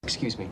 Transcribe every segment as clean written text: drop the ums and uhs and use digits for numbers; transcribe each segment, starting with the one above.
Excuse me.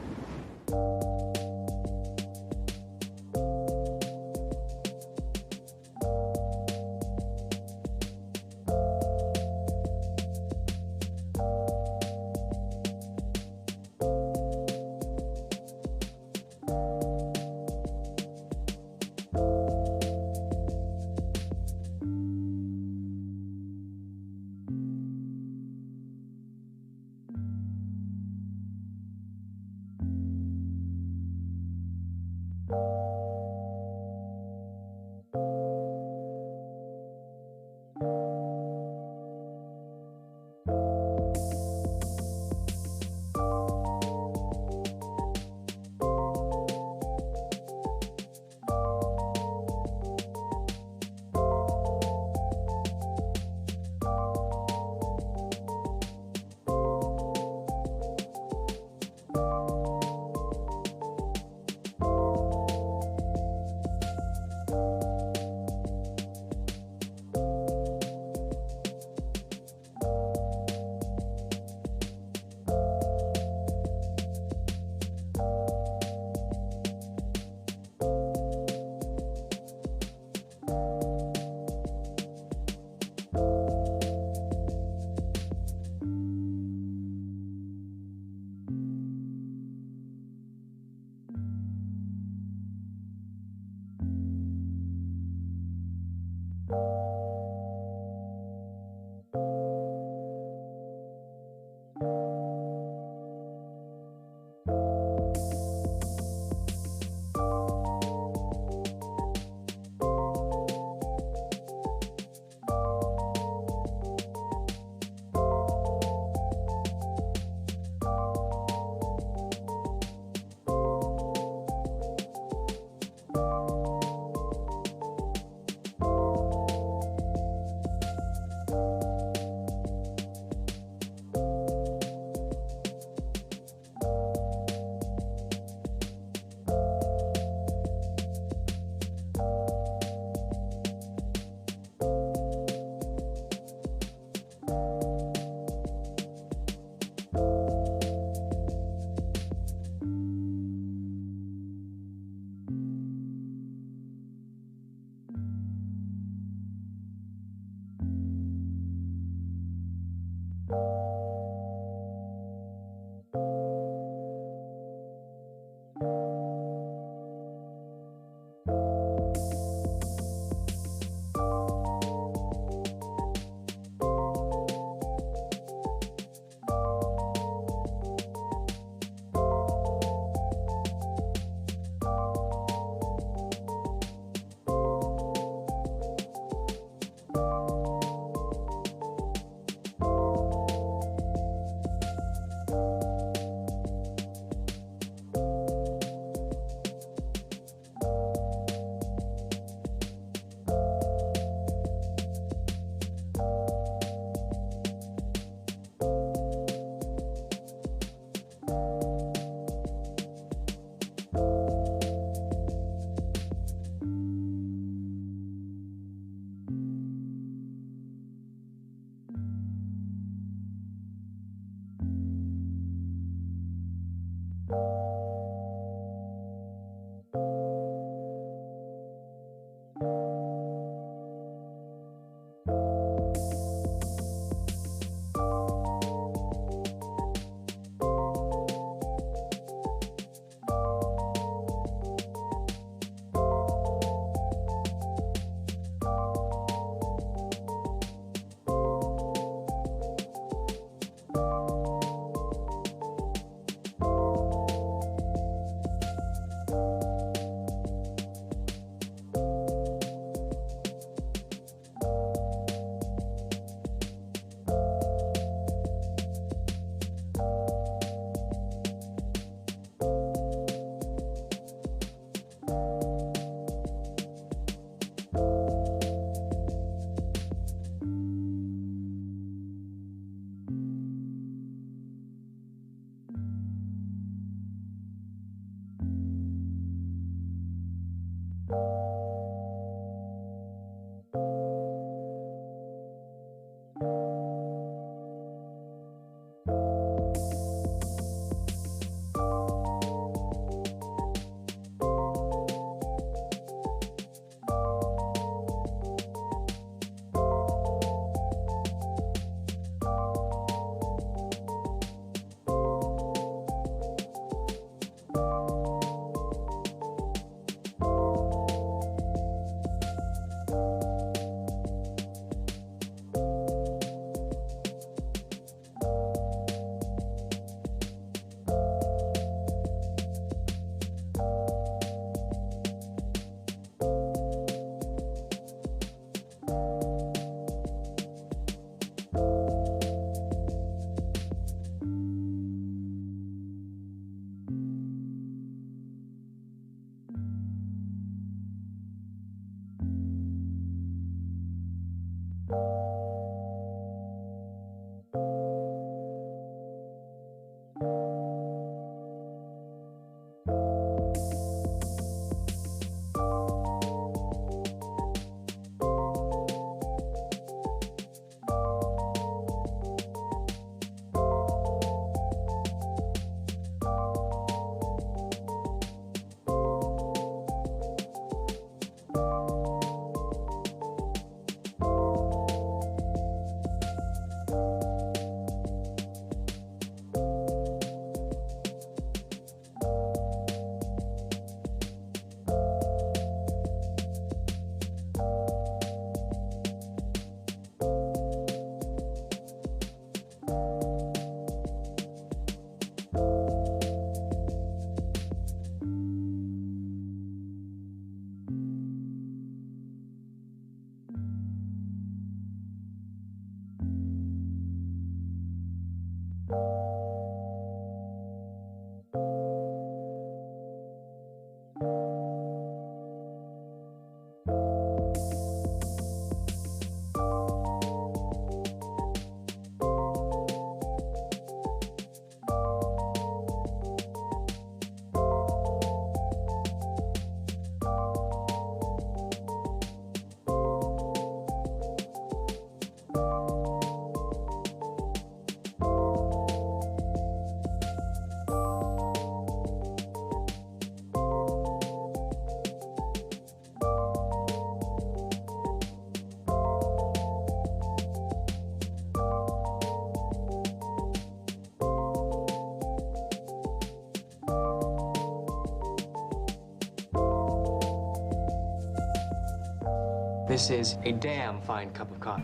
This is a damn fine cup of coffee.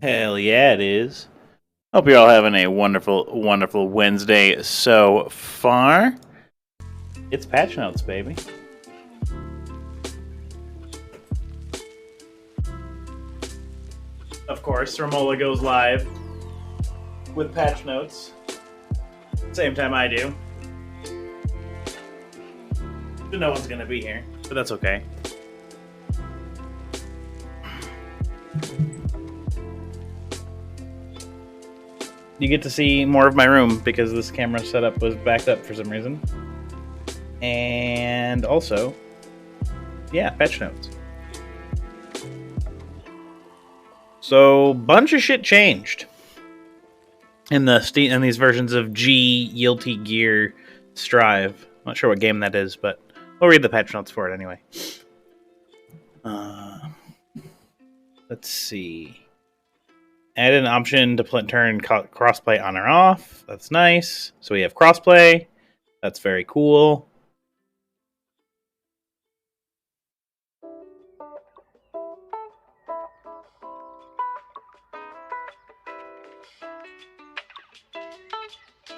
Hell yeah, it is. Hope you're all having a wonderful, wonderful Wednesday so far. It's patch notes, baby. Of course, Romola goes live with patch notes. Same time I do. But no one's gonna be here, but that's okay. You get to see more of my room because this camera setup was backed up for some reason. And also, yeah, patch notes. So, bunch of shit changed in these versions of Guilty Gear Strive. Not sure what game that is, but we'll read the patch notes for it anyway. Let's see. Add an option to turn crossplay on or off. That's nice. So we have crossplay. That's very cool.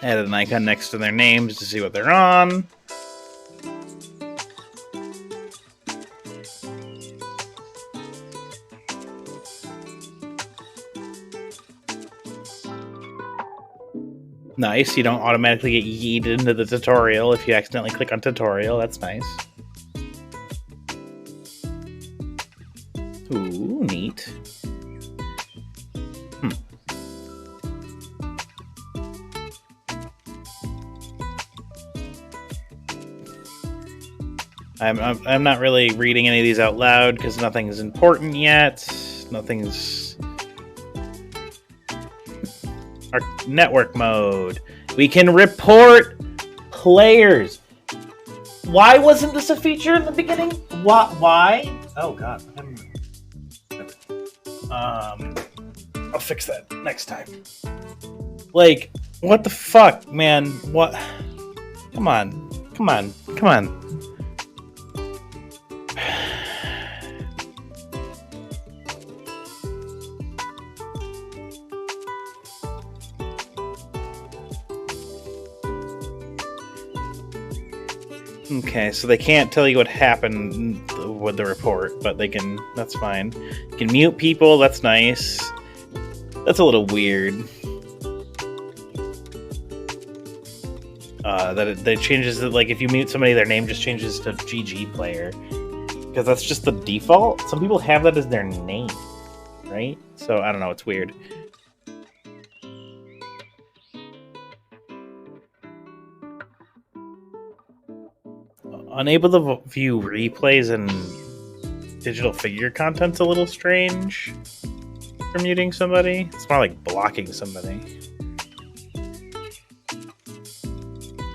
Added an icon next to their names to see what they're on. Nice, you don't automatically get yeeted into the tutorial if you accidentally click on tutorial. That's nice. Ooh, neat. I'm not really reading any of these out loud because nothing's important yet. Nothing's... Our network mode. We can report players. Why wasn't this a feature in the beginning? Why? Oh god. I'll fix that next time. Like, what the fuck, man? What? Come on. Okay, so they can't tell you what happened with the report, but they can. That's fine. You can mute people. That's nice. That's a little weird. That changes it. Like if you mute somebody, their name just changes to GG player because that's just the default. Some people have that as their name, right? So I don't know. It's weird. Unable to view replays and digital figure content's a little strange for muting somebody. It's more like blocking somebody.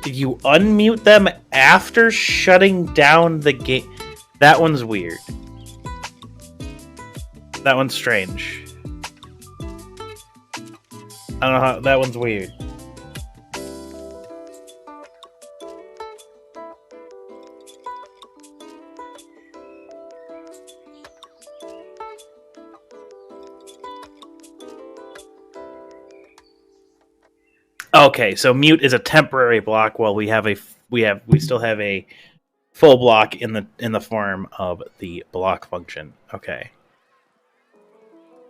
Did you unmute them after shutting down the game? That one's weird. That one's strange. I don't know how... That one's weird. Okay, so mute is a temporary block while we still have a full block in the form of the block function. Okay.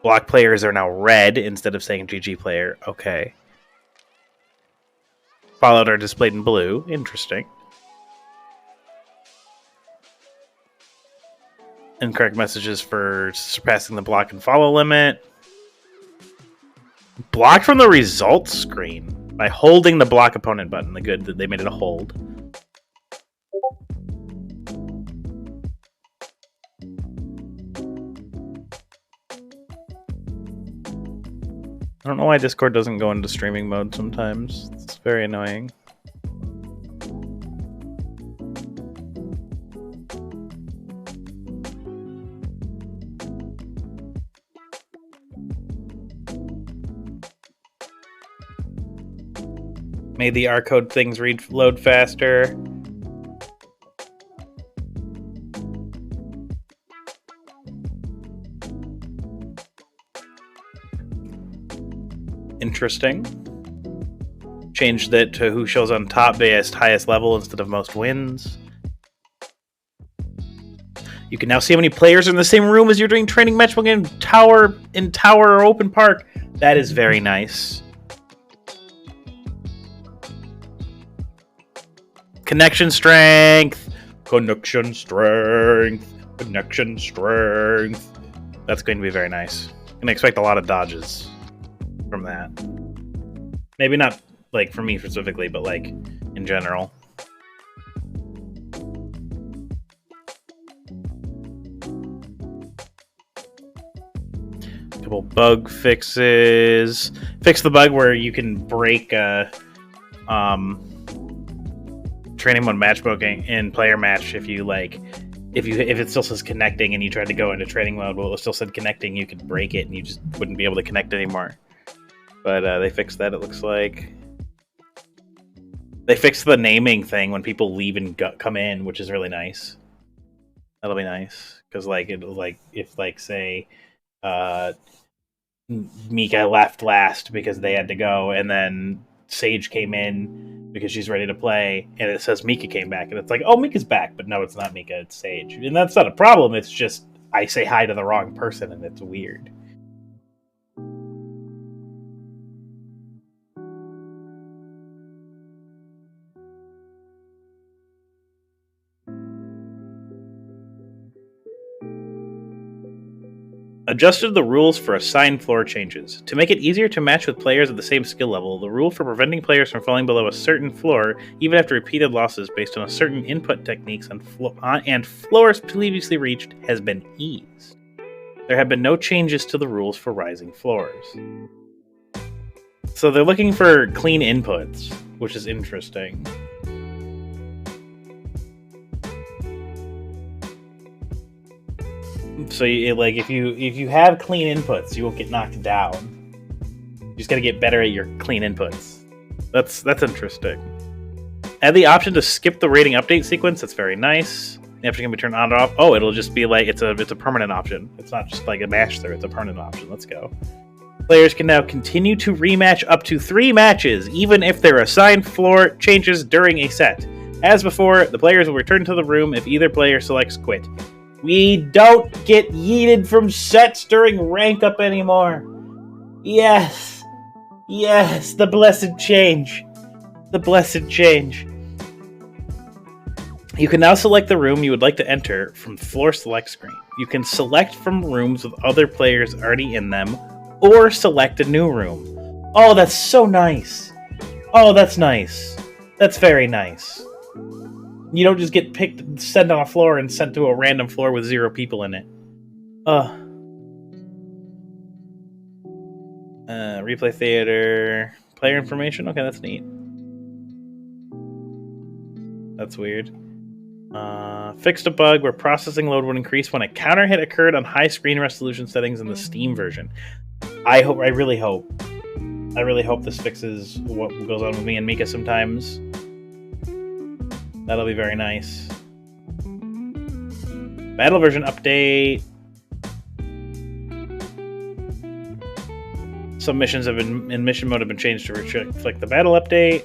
Block players are now red instead of saying GG player. Okay. Followed are displayed in blue. Interesting. Incorrect messages for surpassing the block and follow limit. Blocked from the results screen by holding the block opponent button. The good that they made it a hold. I don't know why Discord doesn't go into streaming mode sometimes. It's very annoying. Made the R code things load faster. interesting. Changed it to who shows on top based highest level instead of most wins. You can now see how many players are in the same room as you're doing training matchmaking in tower or open park. That is very nice. Connection strength. Connection strength. Connection strength. That's going to be very nice. I'm gonna expect a lot of dodges from that. Maybe not like for me specifically, but like in general. Couple bug fixes. Fix the bug where you can break training mode matchmaking in player match if you like if it still says connecting and you tried to go into training mode, well, it still said connecting, you could break it and you just wouldn't be able to connect anymore. But they fixed that, it looks like. They fixed the naming thing when people leave and come in, which is really nice. That'll be nice because like it like if like say Mika left last because they had to go, and then Sage came in because she's ready to play, and it says Mika came back, and it's like, oh, Mika's back, but no, it's not Mika, it's Sage. And that's not a problem, it's just I say hi to the wrong person, and it's weird. Adjusted the rules for assigned floor changes. To make it easier to match with players at the same skill level, the rule for preventing players from falling below a certain floor, even after repeated losses based on a certain input techniques and floors previously reached, has been eased. There have been no changes to the rules for rising floors. So they're looking for clean inputs, which is interesting. So like if you have clean inputs, you won't get knocked down. You just gotta get better at your clean inputs. That's interesting. Add the option to skip the rating update sequence. That's very nice. The option can be turned on or off. Oh, it'll just be like it's a permanent option. It's not just like a match through. It's a permanent option. Let's go. Players can now continue to rematch up to 3 matches, even if their assigned floor changes during a set. As before, the players will return to the room if either player selects quit. We don't get yeeted from sets during rank up anymore. Yes. Yes, the blessed change. The blessed change. You can now select the room you would like to enter from the floor select screen. You can select from rooms with other players already in them, or select a new room. Oh, that's so nice. Oh, that's nice. That's very nice. You don't just get picked, sent on a floor, and sent to a random floor with 0 people in it. Replay theater. Player information? Okay, that's neat. That's weird. Fixed a bug where processing load would increase when a counter hit occurred on high screen resolution settings in the Steam version. I really hope this fixes what goes on with me and Mika sometimes. That'll be very nice. Battle version update. Some missions have been in mission mode have been changed to reflect the battle update.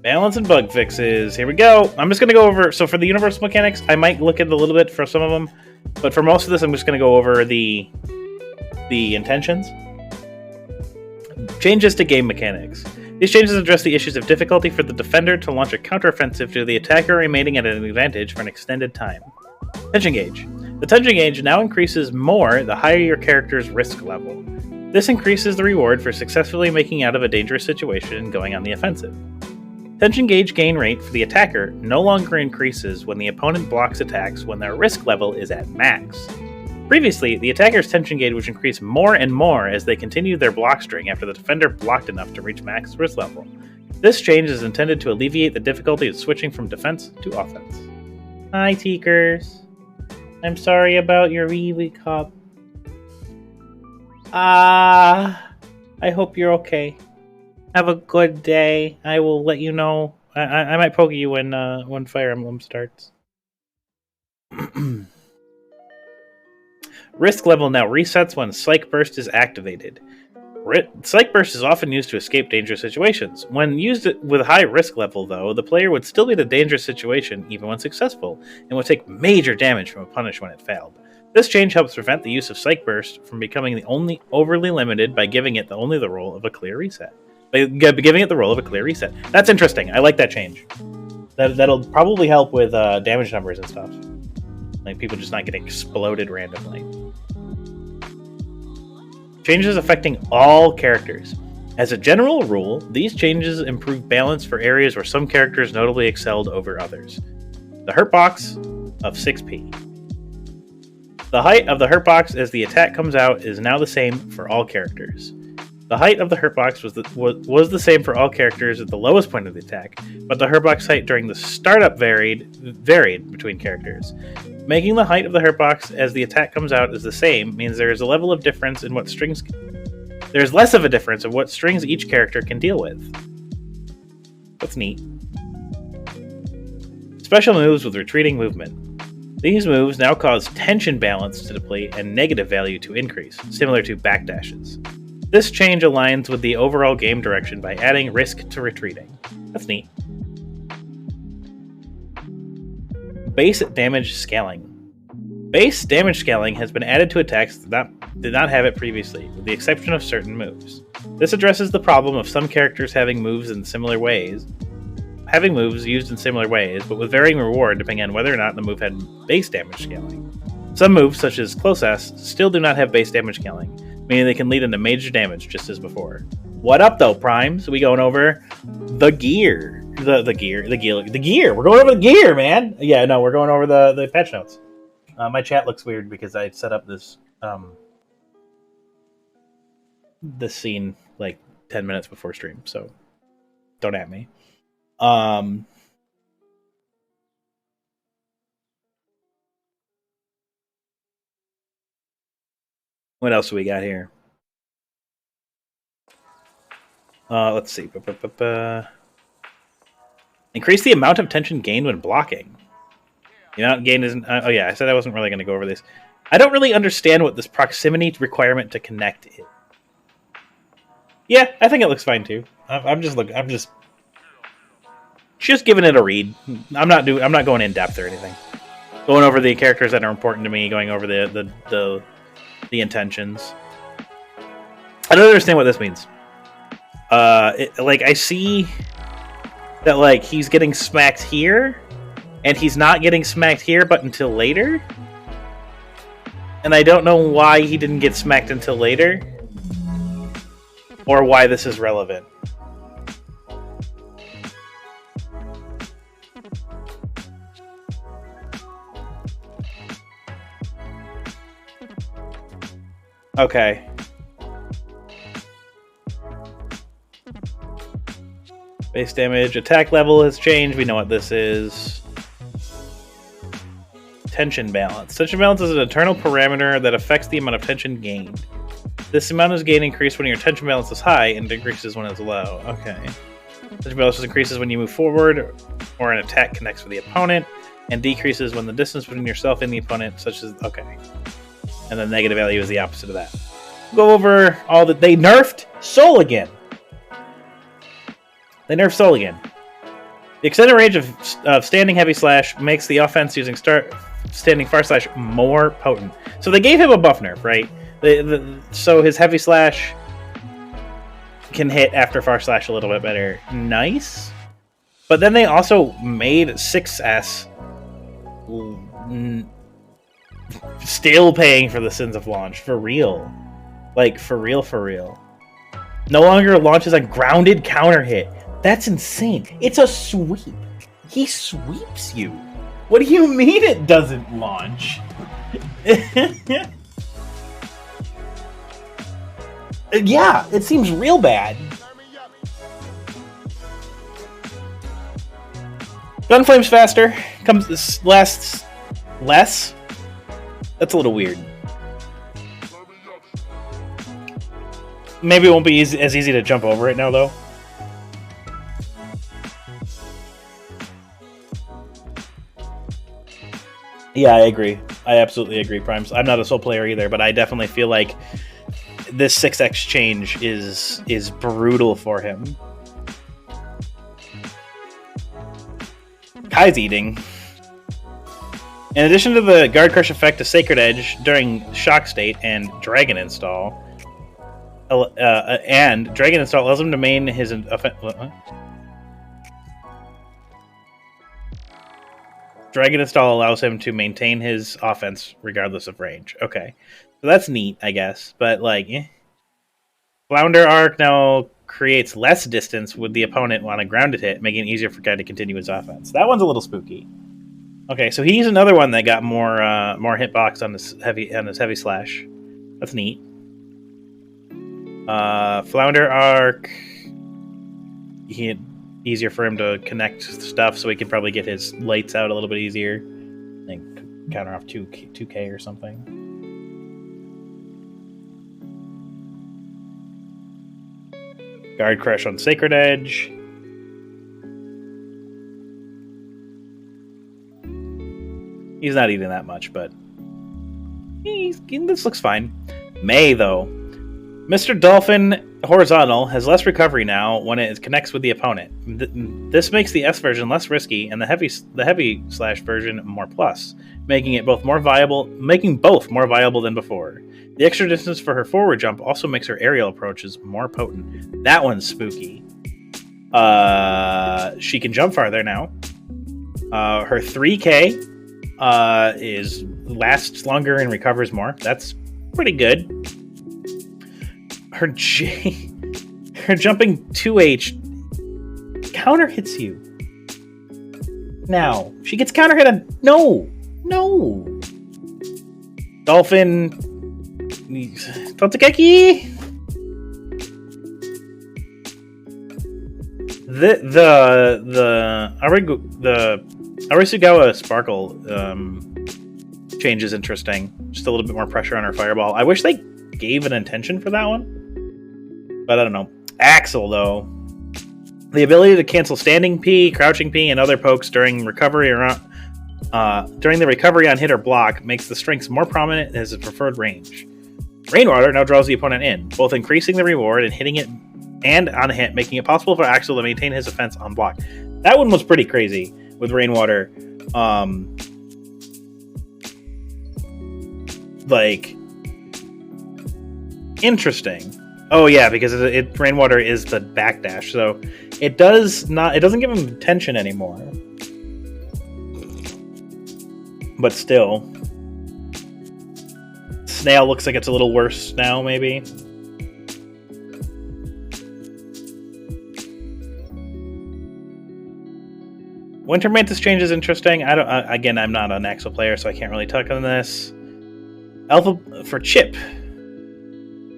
Balance and bug fixes. Here we go. I'm just going to go over... So for the universal mechanics, I might look at it a little bit for some of them. But for most of this, I'm just going to go over the intentions. Changes to game mechanics. These changes address the issues of difficulty for the defender to launch a counteroffensive to the attacker remaining at an advantage for an extended time. Tension gauge. The tension gauge now increases more the higher your character's risk level. This increases the reward for successfully making out of a dangerous situation and going on the offensive. Tension gauge gain rate for the attacker no longer increases when the opponent blocks attacks when their risk level is at max. Previously, the attacker's tension gauge would increase more and more as they continued their block string after the defender blocked enough to reach max risk level. This change is intended to alleviate the difficulty of switching from defense to offense. Hi, Teekers. I'm sorry about your wee cup. I hope you're okay. Have a good day. I will let you know. I might poke you when Fire Emblem starts. Risk level now resets when Psych Burst is activated. Psych Burst is often used to escape dangerous situations. When used with high risk level, though, the player would still be in a dangerous situation even when successful, and would take major damage from a punish when it failed. This change helps prevent the use of Psych Burst from becoming the only overly limited by giving it only the role of a clear reset. By giving it the role of a clear reset. That's interesting. I like that change. That'll probably help with damage numbers and stuff. Like people just not getting exploded randomly. Changes affecting all characters. As a general rule, these changes improve balance for areas where some characters notably excelled over others. The hurt box of 6p. The height of the hurt box as the attack comes out is now the same for all characters. The height of the hurt box was the same for all characters at the lowest point of the attack, but the hurt box height during the startup varied between characters. Making the height of the hurt box as the attack comes out is the same means there is a level of difference in what strings. There is less of a difference of what strings each character can deal with. That's neat. Special moves with retreating movement. These moves now cause tension balance to deplete and negative value to increase, similar to backdashes. This change aligns with the overall game direction by adding risk to retreating. That's neat. Base damage scaling. Base damage scaling has been added to attacks that did not have it previously, with the exception of certain moves. This addresses the problem of some characters having moves used in similar ways, but with varying reward depending on whether or not the move had base damage scaling. Some moves, such as Close S, still do not have base damage scaling, meaning they can lead into major damage just as before. What up, though, Primes? We going over the gear. The gear. We're going over the gear, man. Yeah, no, we're going over the patch notes. My chat looks weird because I set up this this scene like 10 minutes before stream, so don't at me. What else do we got here? Let's see. Increase the amount of tension gained when blocking. The amount gained isn't... oh yeah, I said I wasn't really going to go over this. I don't really understand what this proximity requirement to connect is. Yeah, I think it looks fine too. I'm just giving it a read. I'm not going in depth or anything. Going over the characters that are important to me. Going over the intentions. I don't understand what this means. I see that like he's getting smacked here, and he's not getting smacked here, but until later. And I don't know why he didn't get smacked until later, or why this is relevant. Okay. Base damage, attack level has changed. We know what this is. Tension balance. Tension balance is an internal parameter that affects the amount of tension gained. This amount is gain increased when your tension balance is high and decreases when it's low. Okay. Tension balance increases when you move forward or an attack connects with the opponent, and decreases when the distance between yourself and the opponent, such as... Okay. And the negative value is the opposite of that. Go over all that. They nerfed Soul again. They nerfed Soul again. The extended range of standing heavy slash makes the offense using standing far slash more potent. So they gave him a buff nerf, right? So his heavy slash can hit after far slash a little bit better. Nice. But then they also made 6S still paying for the sins of launch. For real. Like, for real. No longer launches a grounded counter hit. That's insane. It's a sweep. He sweeps you. What do you mean it doesn't launch? Yeah, it seems real bad. Gunflame's faster. Lasts less. That's a little weird. Maybe it won't be as easy to jump over it now, though. Yeah, I agree. I absolutely agree, Primes. I'm not a Soul player either, but I definitely feel like this 6x change is brutal for him. Kai's eating. In addition to the Guard Crush effect of Sacred Edge during Shock State and Dragon Install, allows him to main his Dragon Install allows him to maintain his offense regardless of range. Okay, so that's neat, I guess. But like, Flounder Arc now creates less distance with the opponent on a grounded hit, making it easier for Kai to continue his offense. That one's a little spooky. Okay, so he's another one that got more hitbox on his heavy slash. That's neat. Flounder Arc. Easier for him to connect stuff, so he can probably get his lights out a little bit easier. I think counter off 2K or something. Guard Crush on Sacred Edge. He's not eating that much, but this looks fine. May, though. Mr. Dolphin Horizontal has less recovery now when it connects with the opponent. This makes the S version less risky and the heavy slash version more plus, making both more viable than before. The extra distance for her forward jump also makes her aerial approaches more potent. That one's spooky. She can jump farther now. Her 3K lasts longer and recovers more. That's pretty good. Her jumping 2H counter hits you. Now she gets counter hit on no. Dolphin Totsukeki. The Arisugawa Sparkle change is interesting. Just a little bit more pressure on her fireball. I wish they gave an intention for that one, but I don't know. Axel, though, the ability to cancel standing P, crouching P, and other pokes during the recovery on hit or block makes the strengths more prominent as a preferred range. Rainwater now draws the opponent in, both increasing the reward and hitting it and on a hit, making it possible for Axel to maintain his offense on block. That one was pretty crazy with Rainwater. Interesting. Oh yeah, because Rainwater is the backdash, so it doesn't give him tension anymore. But still, Snail looks like it's a little worse now, maybe. Winter Mantis change is interesting. I'm not an Axel player, so I can't really talk on this. Alpha for Chip.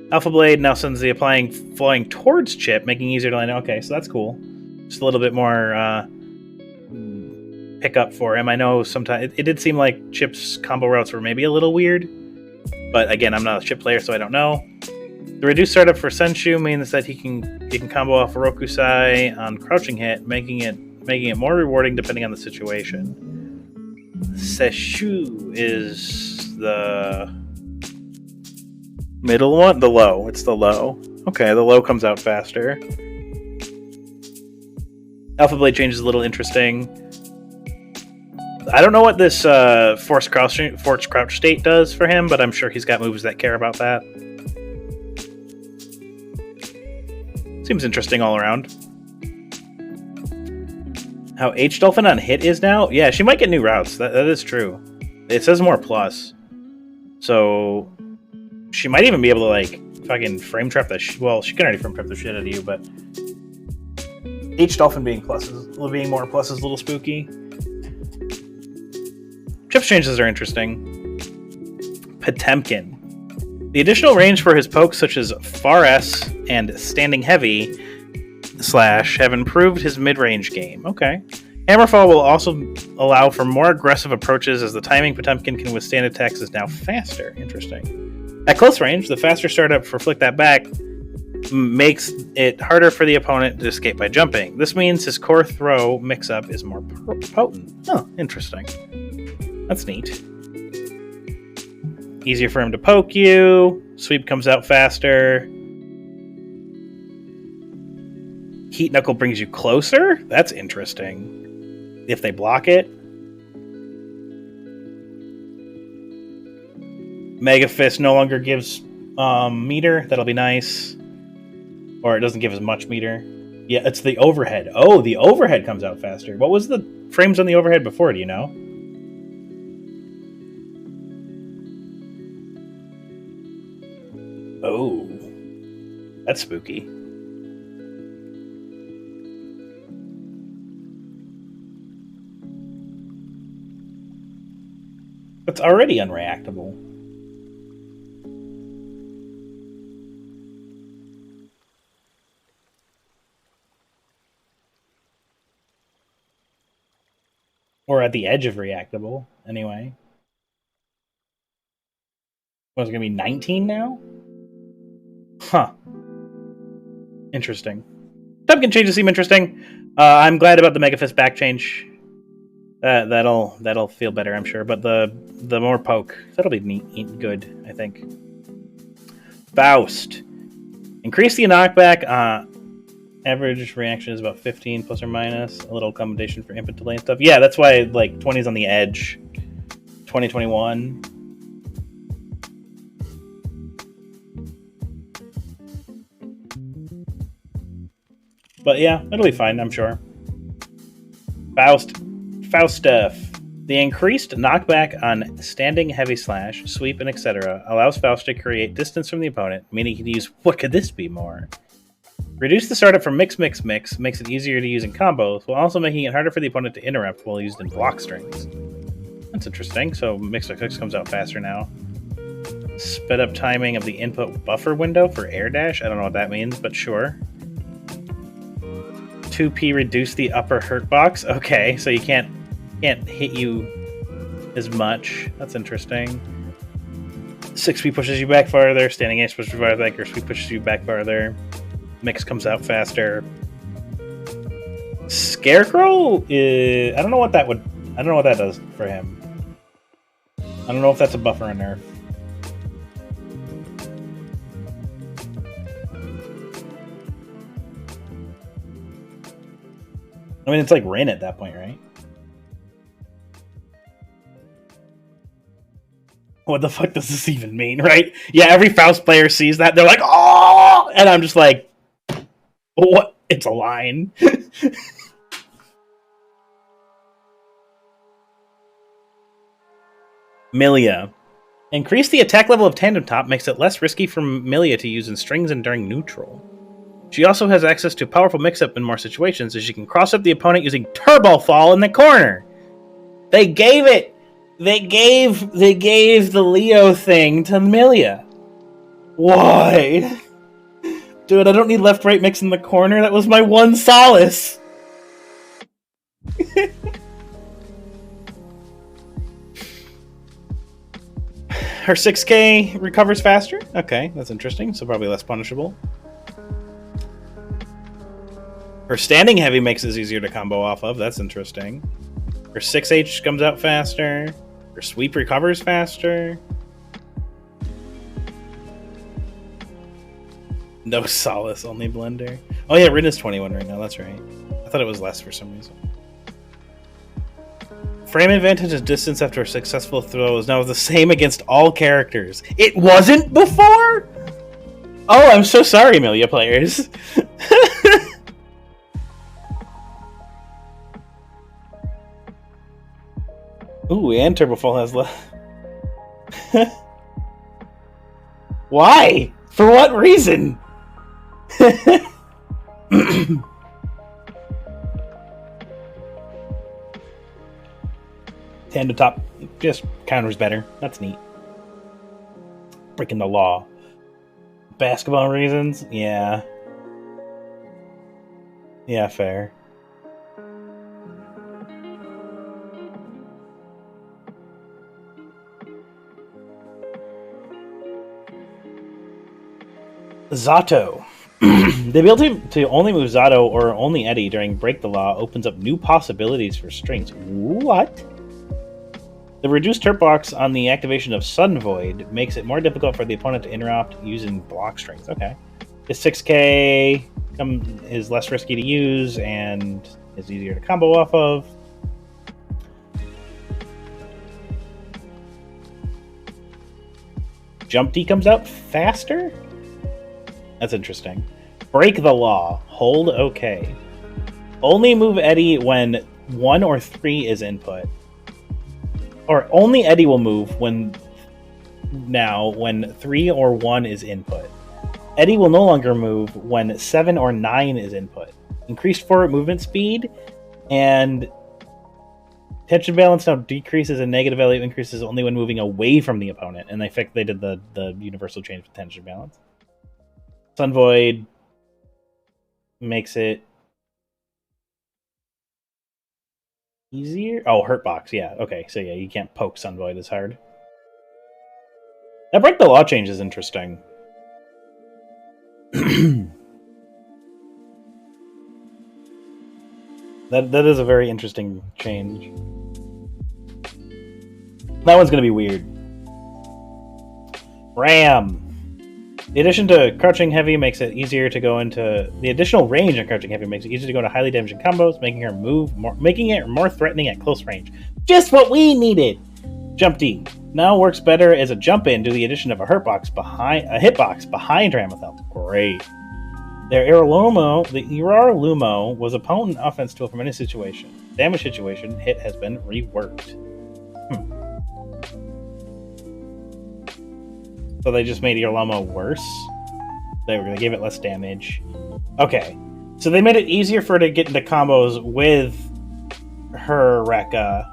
Alpha Blade now sends the flying towards Chip, making it easier to land. Okay, so that's cool. Just a little bit more pickup for him. I know sometimes it did seem like Chip's combo routes were maybe a little weird, but again, I'm not a Chip player, so I don't know. The reduced startup for Senshu means that he can combo off Rokusai on crouching hit, making it more rewarding depending on the situation. Seshu is the middle one? The low. It's the low. Okay, the low comes out faster. Alpha Blade change is a little interesting. I don't know what this forced crouch state does for him, but I'm sure he's got moves that care about that. Seems interesting all around. How H-Dolphin on hit is now? Yeah, she might get new routes. That is true. It says more plus. So she might even be able to, like, fucking frame trap the well, she can already frame trap the shit out of you, but H-Dolphin being more plus is a little spooky. Chip's changes are interesting. Potemkin. The additional range for his pokes, such as Far S and Standing Heavy / have improved his mid-range game. Okay. Hammerfall will also allow for more aggressive approaches, as the timing Potemkin can withstand attacks is now faster. Interesting. At close range, the faster startup for Flick That Back makes it harder for the opponent to escape by jumping. This means his core throw mix-up is more potent. Oh, interesting. That's neat. Easier for him to poke you. Sweep comes out faster. Heat Knuckle brings you closer? That's interesting. If they block it. Mega Fist no longer gives meter. That'll be nice. Or it doesn't give as much meter. Yeah, it's the overhead. Oh, the overhead comes out faster. What was the frames on the overhead before, do you know? Oh. That's spooky. It's already unreactable. Or at the edge of reactable, anyway. Was it going to be 19 now? Huh. Interesting. Pumpkin changes seem interesting. I'm glad about the Mega Fist back change. That'll feel better, I'm sure. But the more poke, that'll be neat, good, I think. Faust. Increase the knockback. Average reaction is about 15 plus or minus. A little accommodation for input delay and stuff. Yeah, that's why like 20's on the edge. 2021. But yeah, it'll be fine, I'm sure. Faust stuff. The increased knockback on standing heavy slash, sweep, and etc. allows Faust to create distance from the opponent, meaning he can use what could this be more? Reduce the startup from mix makes it easier to use in combos, while also making it harder for the opponent to interrupt while used in block strings. That's interesting, so mix comes out faster now. Sped up timing of the input buffer window for air dash. I don't know what that means, but sure. 2P reduce the upper hurt box. Okay, so you can't hit you as much. That's interesting. 6P pushes you back farther. Standing Ace pushes you back, or Sweep pushes you back farther. Mix comes out faster. Scarecrow is... I don't know what that does for him. I don't know if that's a buff or a nerf. I mean, it's like Rin at that point, right? What the fuck does this even mean, right? Yeah, every Faust player sees that. They're like, oh! And I'm just like, what? It's a line. Milia. Increase the attack level of Tandem Top makes it less risky for Milia to use in strings and during neutral. She also has access to powerful mix-up in more situations, as she can cross up the opponent using Turbo Fall in the corner. They gave the Leo thing to Milia. Why? Dude, I don't need left-right mix in the corner. That was my one solace. Her 6K recovers faster? Okay, that's interesting. So probably less punishable. Her standing heavy makes it easier to combo off of. That's interesting. Her 6H comes out faster. Her sweep recovers faster. No solace, only blender. Oh yeah, Rin is 21 right now. That's right. I thought it was less for some reason. Frame advantage and distance after a successful throw is now the same against all characters. It wasn't before? Oh, I'm so sorry, Milia players. Ooh, and Turbofall has left. Why? For what reason? Tandem Top just counters better. That's neat. Breaking the law. Basketball reasons? Yeah. Yeah, fair. Zato. The ability to only move Zato or only Eddie during Break the Law opens up new possibilities for strings. What? The The reduced hurt box on the activation of Sun Void makes it more difficult for the opponent to interrupt using block strings. Okay. His 6k is less risky to use and is easier to combo off of. Jump D comes out faster? That's interesting. Break the law. Hold OK. Only move Eddie when 1 or 3 is input. Or only Eddie will move when 3 or 1 is input. Eddie will no longer move when 7 or 9 is input. Increased forward movement speed and tension balance now decreases and negative value increases only when moving away from the opponent. And they did the universal change with tension balance. Sun Void makes it easier. Oh, hurt box. Yeah. Okay. So yeah, you can't poke Sun Void as hard. That break the law change is interesting. That is a very interesting change. That one's gonna be weird. Ram. The addition to Crouching Heavy makes it easier to go into... The additional range on Crouching Heavy makes it easier to go into highly damaging combos, making it more threatening at close range. Just what we needed! Jump D. Now works better as a jump in due to the addition of a hitbox behind Ramethel. Great. The Irarlumo was a potent offense tool from any situation. Damage situation hit has been reworked. So they just made Irarlumo worse? They gave it less damage. Okay. So they made it easier for her to get into combos with her Rekka.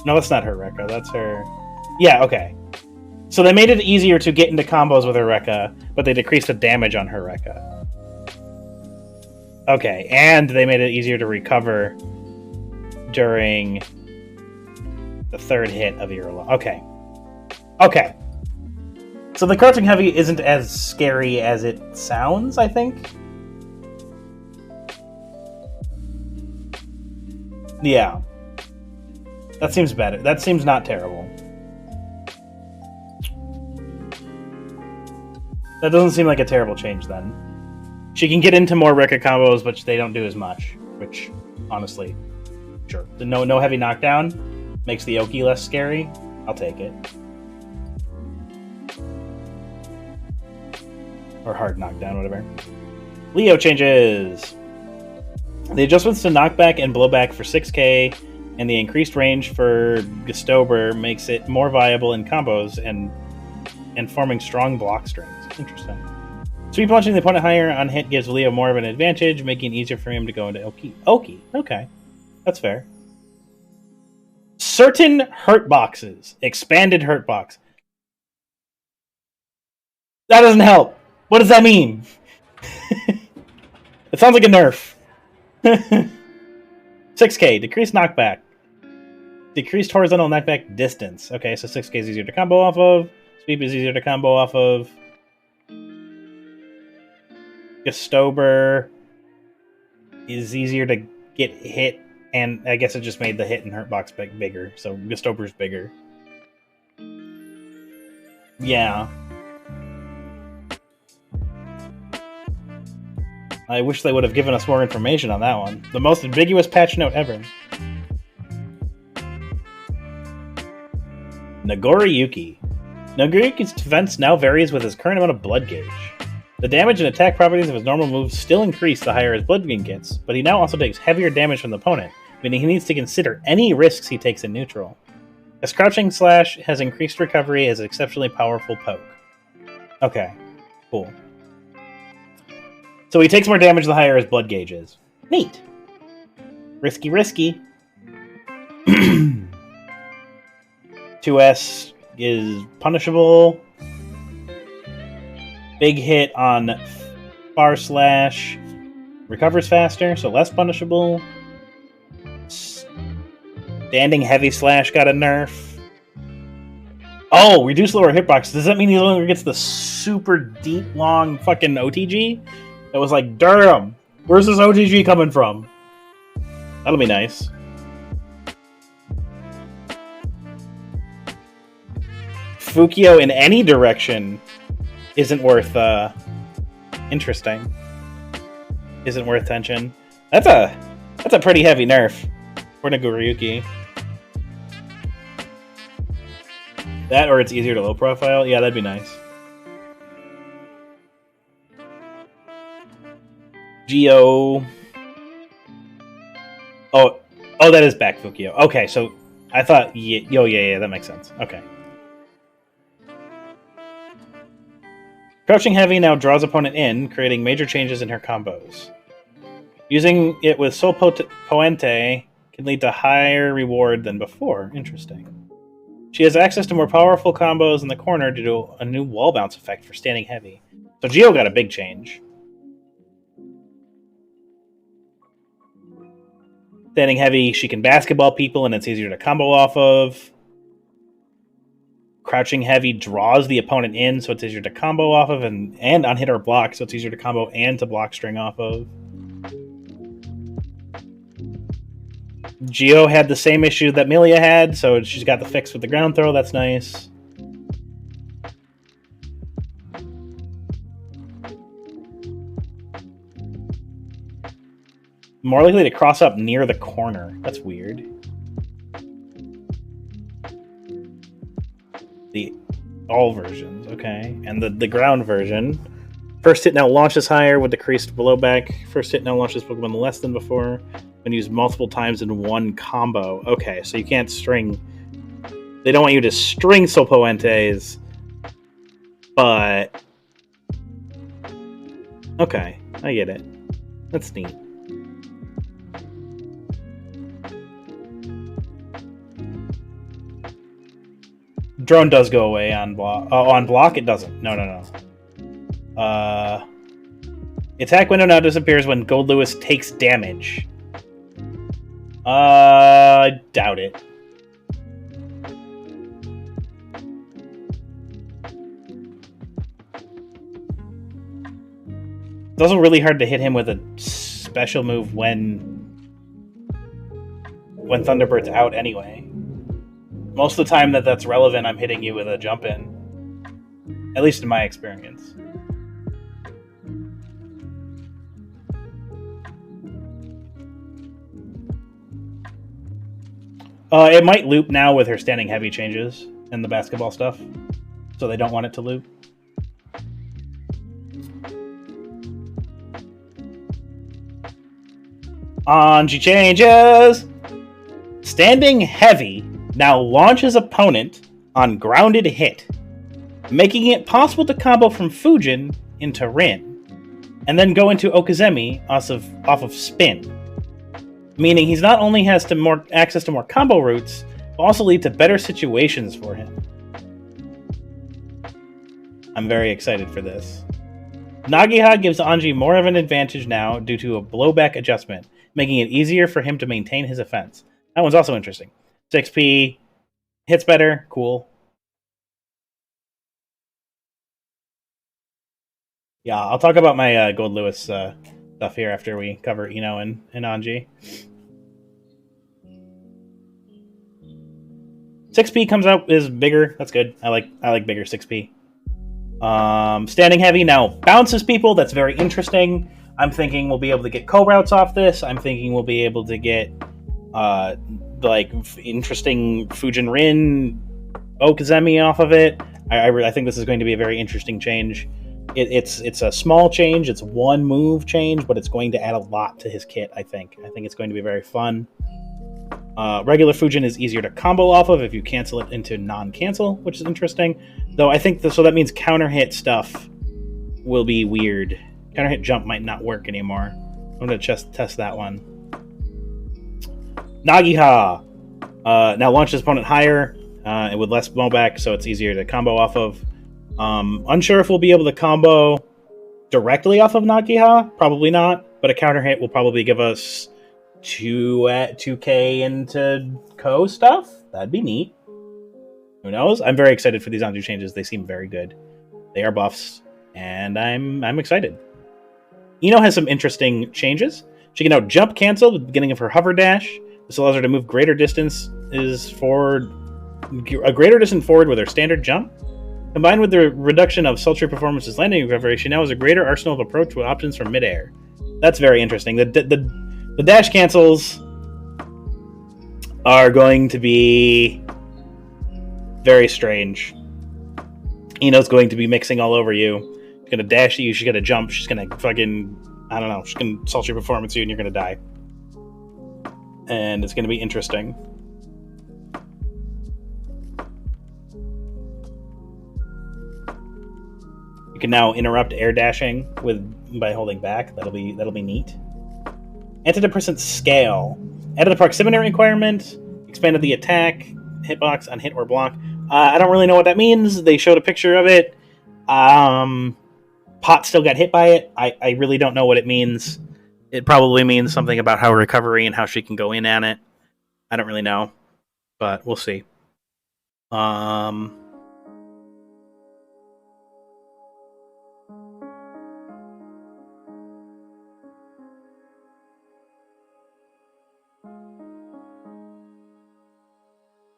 No, that's not her Rekka. That's her... Yeah, okay. So they made it easier to get into combos with her Rekka, but they decreased the damage on her Rekka. Okay, and they made it easier to recover during the third hit of Irarlumo. Okay. Okay. So the Crouching Heavy isn't as scary as it sounds, I think. Yeah. That seems better. That seems not terrible. That doesn't seem like a terrible change, then. She can get into more Rekka combos, but they don't do as much. Which, honestly, sure. The no heavy knockdown makes the Oki less scary. I'll take it. Or hard knockdown, whatever. Leo changes. The adjustments to knockback and blowback for 6k and the increased range for Gestober makes it more viable in combos and forming strong block strings. Interesting. Sweep punching the opponent higher on hit gives Leo more of an advantage, making it easier for him to go into Oki. Okay. That's fair. Certain hurt boxes. Expanded hurt box. That doesn't help. What does that mean? It sounds like a nerf. 6k, decreased knockback. Decreased horizontal knockback distance. Okay, so 6k is easier to combo off of. Sweep is easier to combo off of. Gestober is easier to get hit, and I guess it just made the hit and hurt box bigger, so Gestober's bigger. Yeah. I wish they would have given us more information on that one. The most ambiguous patch note ever. Nagoriyuki. Nagoriyuki's defense now varies with his current amount of blood gauge. The damage and attack properties of his normal moves still increase the higher his blood gain gets, but he now also takes heavier damage from the opponent, meaning he needs to consider any risks he takes in neutral. His Crouching Slash has increased recovery as an exceptionally powerful poke. Okay, cool. So he takes more damage the higher his blood gauge is. Neat. Risky. 2S is punishable. Big hit on Far Slash recovers faster, so less punishable. Standing Heavy Slash got a nerf. Oh, reduce lower hitbox. Does that mean he no longer gets the super deep, long fucking OTG? It was like, damn, where's this OTG coming from? That'll be nice. Fukio in any direction isn't worth interesting. Isn't worth tension. That's a pretty heavy nerf for Nagoriyuki. That or it's easier to low profile. Yeah, that'd be nice. Geo. Oh, that is back Fukio. Okay, so I thought yeah, that makes sense. Okay. Crouching Heavy now draws opponent in, creating major changes in her combos. Using it with Sol Poente can lead to higher reward than before. Interesting. She has access to more powerful combos in the corner due to a new wall bounce effect for standing heavy. So Geo got a big change. Standing heavy, she can basketball people and it's easier to combo off of. Crouching Heavy draws the opponent in, so it's easier to combo off of, and on hit or block, so it's easier to combo and to block string off of. Geo had the same issue that Milia had, so she's got the fix with the ground throw. That's nice. More likely to cross up near the corner. That's weird. All versions, okay. And the ground version. First hit now launches higher with decreased blowback. First hit now launches Pokemon less than before. When used multiple times in one combo. Okay, so you can't string... They don't want you to string Sol Poentes, but... Okay, I get it. That's neat. Drone does go away on block. On block, it doesn't. No. Attack window now disappears when Gold Lewis takes damage. I doubt it. It's also really hard to hit him with a special move when Thunderbird's out anyway. Most of the time that's relevant, I'm hitting you with a jump in. At least in my experience. It might loop now with her standing heavy changes and the basketball stuff. So they don't want it to loop. Anji changes! Standing heavy now launches opponent on grounded hit, making it possible to combo from Fujin into Rin, and then go into Okazemi off of spin. Meaning he's not only has more access to more combo routes, but also lead to better situations for him. I'm very excited for this. Nagiha gives Anji more of an advantage now due to a blowback adjustment, making it easier for him to maintain his offense. That one's also interesting. 6P, hits better, cool. Yeah, I'll talk about my Gold Lewis stuff here after we cover Ino and Anji. 6P comes out is bigger. That's good. I like bigger 6P. Standing heavy now bounces people. That's very interesting. I'm thinking we'll be able to get co-routes off this. I'm thinking we'll be able to get interesting Fujin Rin Okazemi off of it. I think this is going to be a very interesting change. It's a small change. It's one move change, but it's going to add a lot to his kit, I think. I think it's going to be very fun. Regular Fujin is easier to combo off of if you cancel it into non-cancel, which is interesting. Though I think so that means counter hit stuff will be weird. Counter hit jump might not work anymore. I'm going to just test that one. Nagiha now launches opponent higher and with less blowback, so it's easier to combo off of. Unsure if we'll be able to combo directly off of Nagiha. Probably not, but a counter hit will probably give us 2k into Ko stuff. That'd be neat. Who knows? I'm very excited for these Anju changes. They seem very good. They are buffs, and I'm excited. Ino has some interesting changes. She can now jump cancel at the beginning of her hover dash. This allows her to move greater distance forward with her standard jump. Combined with the reduction of sultry performance's landing recovery, she now has a greater arsenal of approach with options from midair. That's very interesting. The dash cancels are going to be very strange. Ino's going to be mixing all over you. She's going to dash at you, she's going to jump, she's going to fucking, I don't know, she's going to sultry performance you and you're going to die. And it's going to be interesting. You can now interrupt air dashing by holding back. That'll be neat. Antidepressant scale. Added the proximity requirement. Expanded the attack hitbox on hit or block. I don't really know what that means. They showed a picture of it. Pot still got hit by it. I really don't know what it means. It probably means something about how recovery and how she can go in on it. I don't really know, but we'll see.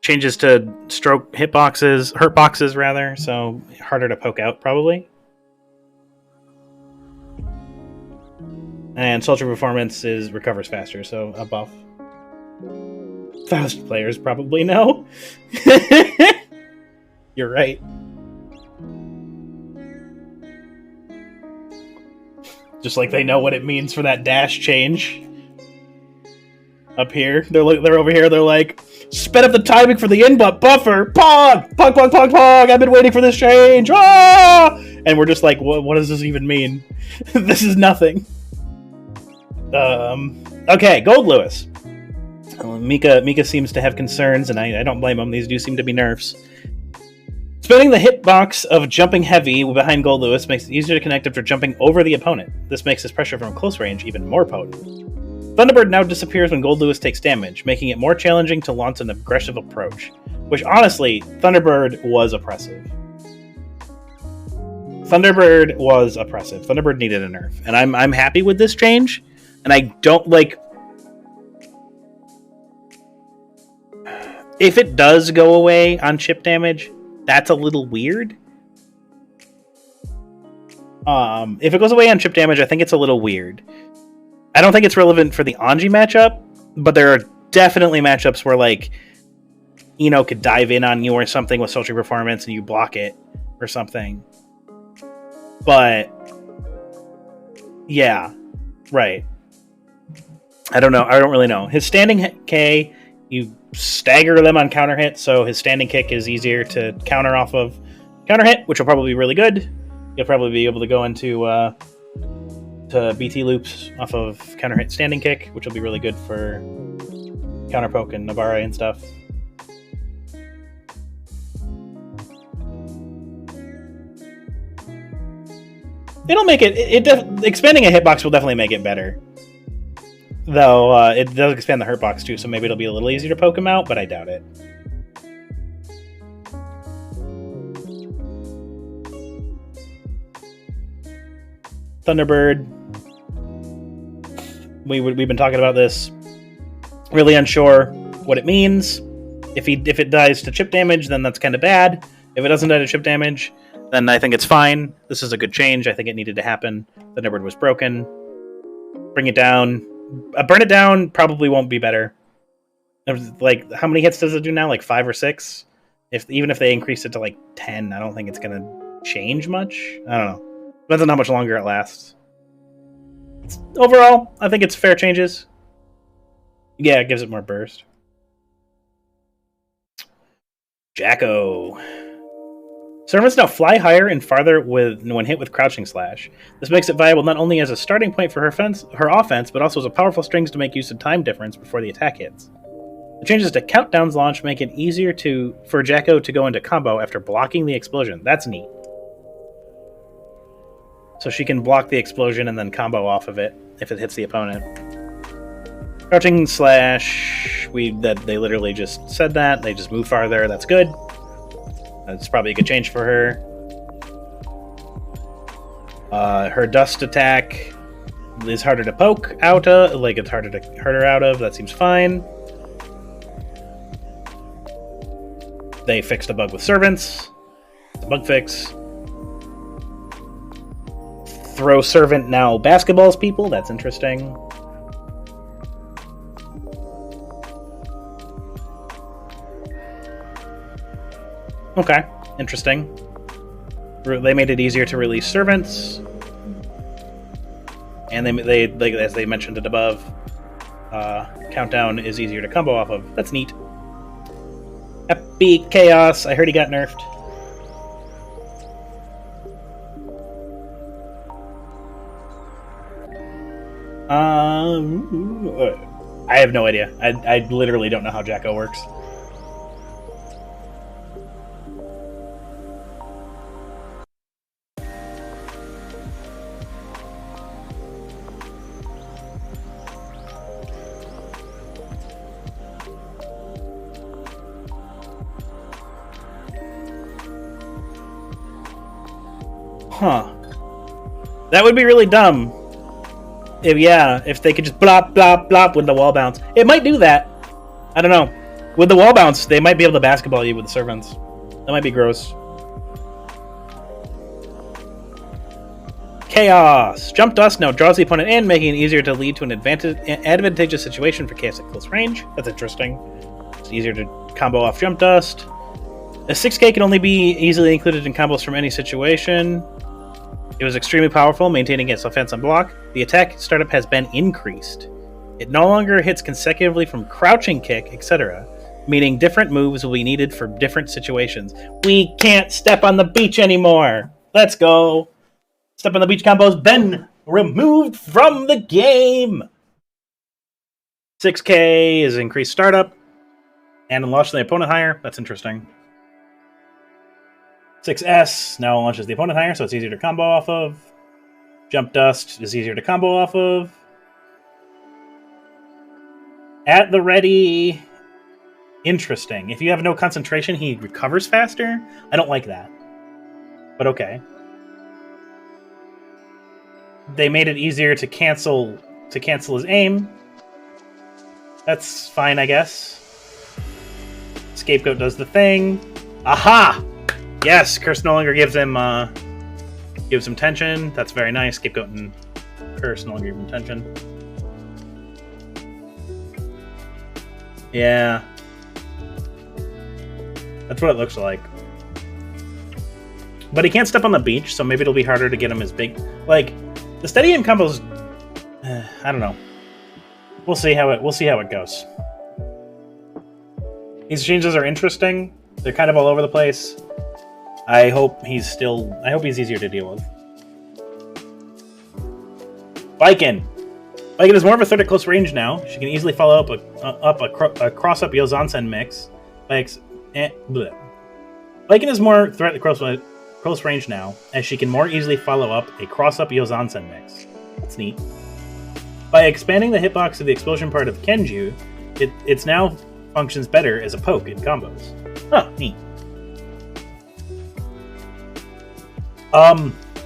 Changes to stroke hurt boxes rather, so harder to poke out probably. And sultry performance recovers faster, so a buff. Faust players probably know. You're right. Just like they know what it means for that dash change. Up here, they're over here. They're like, sped up the timing for the input buffer. Pog, pog, pog, pog, pog. I've been waiting for this change. Ah! And we're just like, what does this even mean? This is nothing. Okay, Gold Lewis. Mika seems to have concerns, and I don't blame him. These do seem to be nerfs. Spinning the hitbox of jumping heavy behind Gold Lewis makes it easier to connect after jumping over the opponent. This makes his pressure from close range even more potent. Thunderbird now disappears when Gold Lewis takes damage, making it more challenging to launch an aggressive approach. Which, honestly, Thunderbird was oppressive. Thunderbird needed a nerf. And I'm happy with this change. And I don't like... If it does go away on chip damage, that's a little weird. If it goes away on chip damage, I think it's a little weird. I don't think it's relevant for the Anji matchup, but there are definitely matchups where, like, Ino could dive in on you or something with sultry performance and you block it or something. But, yeah, right. I don't know. I don't really know. His standing K, you stagger them on counter hit, so his standing kick is easier to counter off of counter hit, which will probably be really good. You'll probably be able to go into to BT loops off of counter hit standing kick, which will be really good for counter poke and Nabara and stuff. It'll make it. Expanding a hitbox will definitely make it better. Though it does expand the hurt box too, so maybe it'll be a little easier to poke him out, but I doubt it. Thunderbird. We've been talking about this. Really unsure what it means. If it dies to chip damage, then that's kind of bad. If it doesn't die to chip damage, then I think it's fine. This is a good change. I think it needed to happen. Thunderbird was broken. Bring it down. Burn it down probably won't be better. Like, how many hits does it do now? Like 5 or 6? Even if they increase it to like 10, I don't think it's gonna change much. I don't know. Depends on how much longer it lasts. Overall, I think it's fair changes. Yeah, it gives it more burst. Jacko. Servants now fly higher and farther when hit with crouching slash. This makes it viable not only as a starting point for her offense, but also as a powerful strings to make use of time difference before the attack hits. The changes to Countdown's launch make it easier for Jacko to go into combo after blocking the explosion. That's neat. So she can block the explosion and then combo off of it if it hits the opponent. Crouching slash, they literally just said that. They just move farther. That's good. That's probably a good change for her. Her dust attack is harder to poke out of. Like, it's harder to hurt her out of. That seems fine. They fixed a bug with servants. bug fix. Throw servant now basketballs people. That's interesting. Okay, interesting. They made it easier to release servants, and they as they mentioned it above, countdown is easier to combo off of. That's neat. Happy Chaos. I heard he got nerfed. I have no idea. I literally don't know how Jacko works. Huh. That would be really dumb. If they could just blop, blop, blop with the wall bounce. It might do that. I don't know. With the wall bounce, they might be able to basketball you with the servants. That might be gross. Chaos. Jump Dust now draws the opponent in, making it easier to lead to an advantageous situation for Chaos at close range. That's interesting. It's easier to combo off Jump Dust. A 6K can only be easily included in combos from any situation. It was extremely powerful, maintaining its offense on block. The attack startup has been increased. It no longer hits consecutively from crouching kick, etc., meaning different moves will be needed for different situations. We can't step on the beach anymore! Let's go! Step on the beach combo's been removed from the game! 6K is increased startup, and launch the opponent higher. That's interesting. 6S now launches the opponent higher, so it's easier to combo off of. Jump Dust is easier to combo off of. At the ready. Interesting. If you have no concentration, he recovers faster. I don't like that. But okay. They made it easier to cancel his aim. That's fine, I guess. Scapegoat does the thing. Aha! Yes, Curse no longer gives him tension. That's very nice. Scapegoat and Curse no longer give him tension. Yeah. That's what it looks like. But he can't step on the beach, so maybe it'll be harder to get him as big. Like, the steady aim combos, I don't know. We'll see how it goes. These changes are interesting. They're kind of all over the place. I hope he's easier to deal with. Viken. Viken is more of a threat at close range now. She can easily follow up a cross-up Yozansen mix. Viken is more threat at close range now, as she can more easily follow up a cross-up Yozansen mix. That's neat. By expanding the hitbox of the explosion part of Kenju, it's now functions better as a poke in combos. Huh, neat.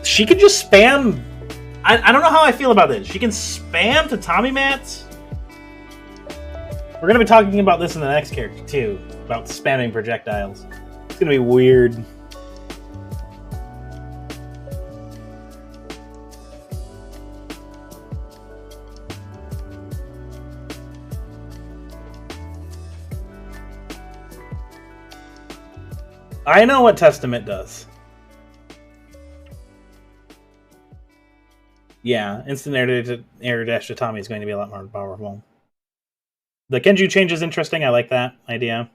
She could just spam. I don't know how I feel about this. She can spam Tatami mats. We're gonna be talking about this in the next character too, about spamming projectiles. It's gonna be weird. I know what Testament does. Yeah, instant air dash to Tommy is going to be a lot more powerful. The Kenju change is interesting. I like that idea.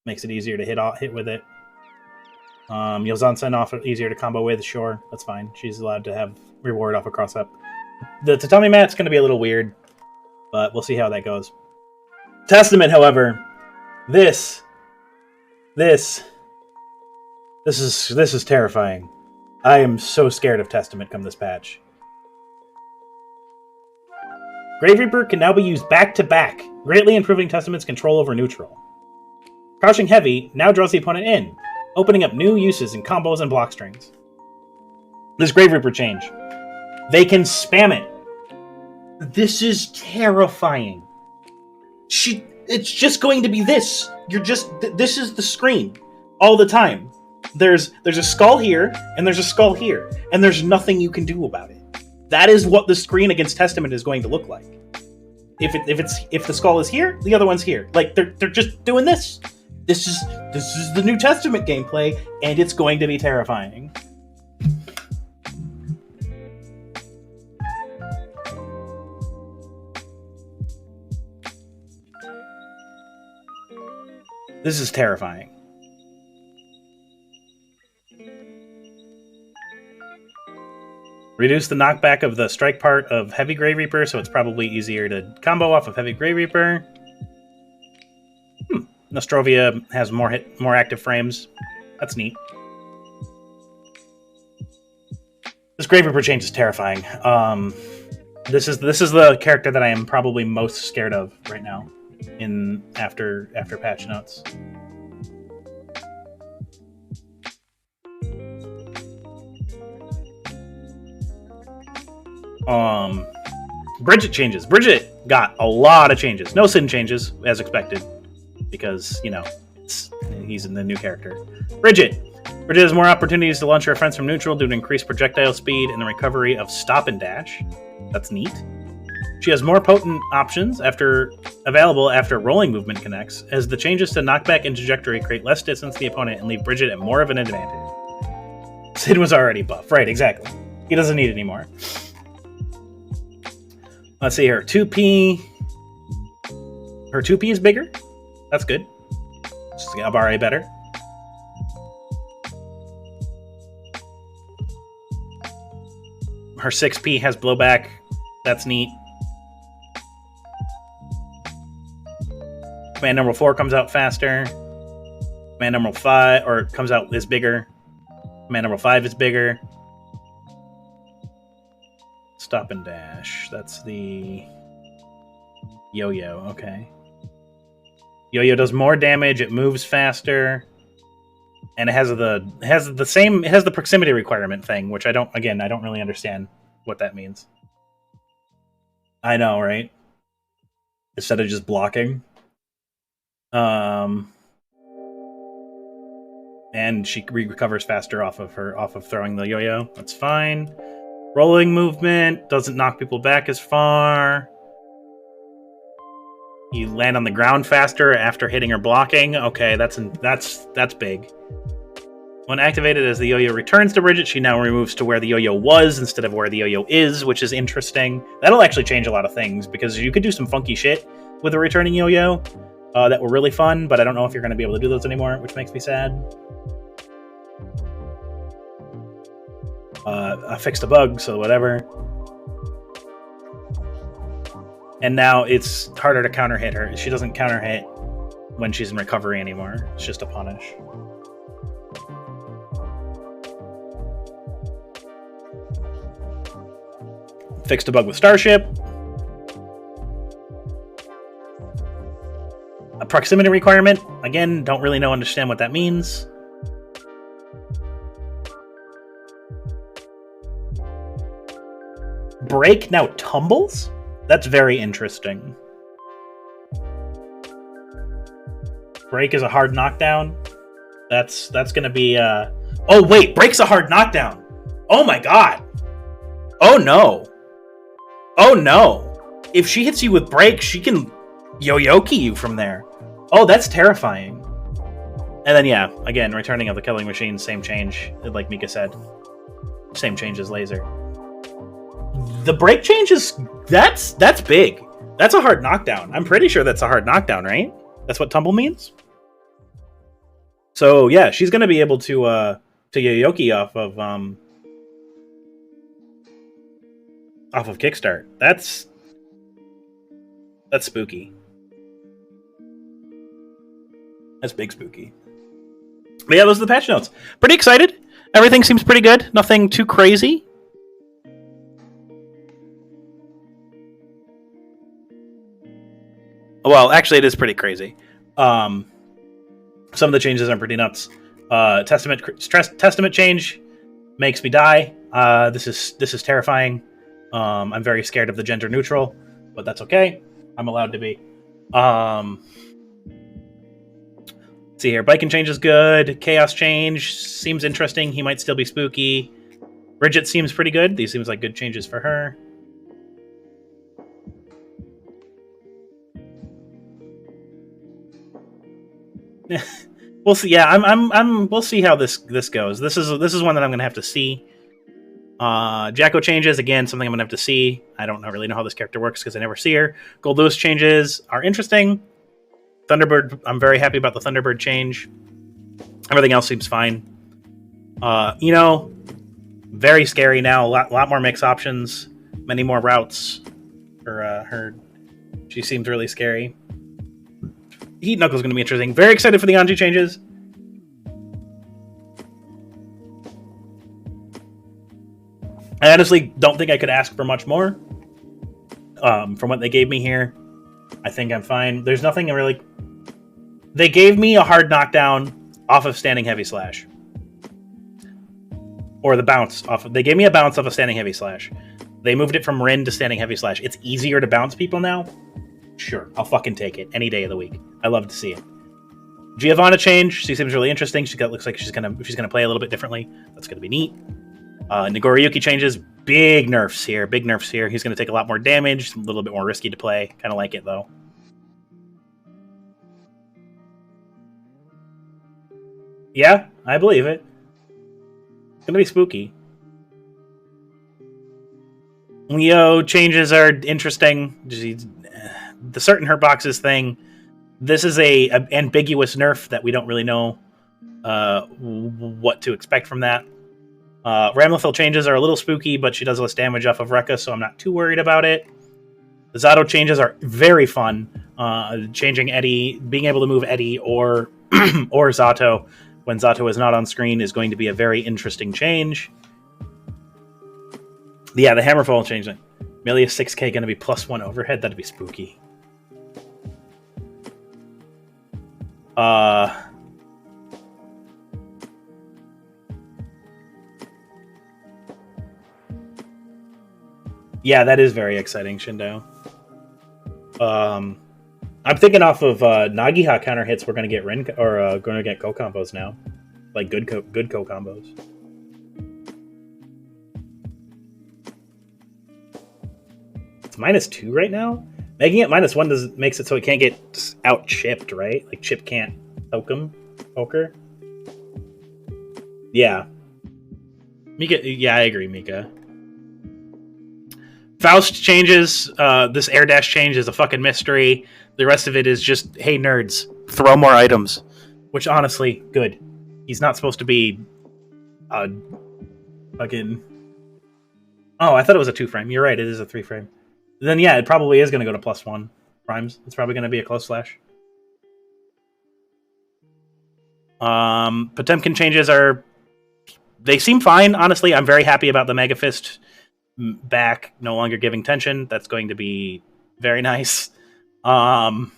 Makes it easier to hit with it. Yozansen off easier to combo with. Sure, that's fine. She's allowed to have reward off a cross up. The Tatami mat's going to be a little weird, but we'll see how that goes. Testament, however, this is terrifying. I am so scared of Testament come this patch. Grave Reaper can now be used back-to-back, greatly improving Testament's control over neutral. Crouching Heavy now draws the opponent in, opening up new uses in combos and block strings. This Grave Reaper change. They can spam it. This is terrifying. It's just going to be this. This is the screen all the time. there's a skull here, and there's a skull here, and there's nothing you can do about it. That is what the screen against Testament is going to look like. If the skull is here, the other one's here. Like they're just doing this. This is the New Testament gameplay, and it's going to be terrifying. This is terrifying. Reduce the knockback of the strike part of Heavy Grave Reaper, so it's probably easier to combo off of Heavy Grave Reaper. Nostrovia has more active frames. That's neat. This Grave Reaper change is terrifying. This is the character that I am probably most scared of right now after patch notes. Bridget changes. Bridget got a lot of changes. No Sin changes, as expected, because, you know, he's in the new character. Bridget has more opportunities to launch her offense from neutral due to increased projectile speed and the recovery of stop and dash. That's neat. She has more potent options available after rolling movement connects, as the changes to knockback and trajectory create less distance to the opponent and leave Bridget at more of an advantage. Sid was already buff. Right, exactly. He doesn't need any more. Let's see here. 2P. Her 2P is bigger. That's good. Just Abare better. Her 6P has blowback. That's neat. Command number 4 comes out faster. Command number 5 comes out is bigger. Command number 5 is bigger. Stop and dash. That's the yo-yo. Okay. Yo-yo does more damage. It moves faster, and it has the proximity requirement thing, which I don't really understand what that means. I know, right? Instead of just blocking. And she recovers faster off of throwing the yo-yo. That's fine. Rolling movement doesn't knock people back as far. You land on the ground faster after hitting or blocking. Okay, that's big. When activated as the yo-yo returns to Bridget, she now removes to where the yo-yo was instead of where the yo-yo is, which is interesting. That'll actually change a lot of things, because you could do some funky shit with a returning yo-yo that were really fun, but I don't know if you're going to be able to do those anymore, which makes me sad. I fixed a bug, so whatever. And now it's harder to counter hit her. She doesn't counter hit when she's in recovery anymore. It's just a punish. Fixed a bug with Starship. A proximity requirement. Again, don't really understand what that means. Break now tumbles? That's very interesting. Break is a hard knockdown. That's gonna be oh wait, Break's a hard knockdown. Oh my god. Oh no. Oh no. If she hits you with Break, she can yo-yoki you from there. Oh, that's terrifying. And then yeah, again, returning of the killing machine, same change, like Mika said. Same change as Laser. The break change that's big. That's a hard knockdown. I'm pretty sure that's a hard knockdown, right? That's what tumble means. So yeah, she's gonna be able to yo-yoki off of Kickstart. That's spooky. That's big spooky. But yeah, those are the patch notes. Pretty excited. Everything seems pretty good. Nothing too crazy. Well, actually, it is pretty crazy. Some of the changes are pretty nuts. Testament change makes me die. This is terrifying. I'm very scared of the gender neutral, but that's okay. I'm allowed to be. see here. Bike and change is good. Chaos change seems interesting. He might still be spooky. Bridget seems pretty good. These seems like good changes for her. We'll see. Yeah, we'll see how this goes. This is one that I'm gonna have to see. Jacko changes, again, something I'm gonna have to see. I don't really know how this character works because I never see her. Gold Lewis changes are interesting. Thunderbird, I'm very happy about the Thunderbird change. Everything else seems fine. Very scary now. A lot more mix options, many more routes for her. She seems really scary. Heat Knuckle is going to be interesting. Very excited for the Anji changes. I honestly don't think I could ask for much more. From what they gave me here, I think I'm fine. There's nothing really... They gave me a hard knockdown off of standing heavy slash. Or the bounce off of... They gave me a bounce off of standing heavy slash. They moved it from Rin to standing heavy slash. It's easier to bounce people now. Sure, I'll fucking take it any day of the week. I love to see it. Giovanna change. She seems really interesting. Looks like she's gonna play a little bit differently. That's gonna be neat. Nagoriyuki changes. Big nerfs here. Big nerfs here. He's gonna take a lot more damage. A little bit more risky to play. Kind of like it though. Yeah, I believe it. It's gonna be spooky. Leo changes are interesting. The certain hurt boxes thing. This is a ambiguous nerf that we don't really know what to expect from that. Ramlethal changes are a little spooky, but she does less damage off of Rekka, so I'm not too worried about it. The Zato changes are very fun. Changing Eddie, being able to move Eddie or or Zato when Zato is not on screen is going to be a very interesting change. Yeah, the Hammerfall change. Melia 6k going to be +1 overhead. That'd be spooky. Yeah, that is very exciting, Shindo. I'm thinking off of Nagiha counter hits, we're going to get Ren or going to get co combos now, like good co combos. It's -2 right now. Making it -1 makes it so it can't get out chipped, right? Like Chip can't poke her. Yeah. Mika, yeah, I agree, Mika. Faust changes. This air dash change is a fucking mystery. The rest of it is just, hey nerds, throw more items. Which honestly, good. He's not supposed to be fucking... Oh, I thought it was a 2-frame. You're right, it is a 3-frame. Then yeah, it probably is going to go to +1 primes. It's probably going to be a close slash. Potemkin changes are... They seem fine, honestly. I'm very happy about the Mega Fist back, no longer giving tension. That's going to be very nice. The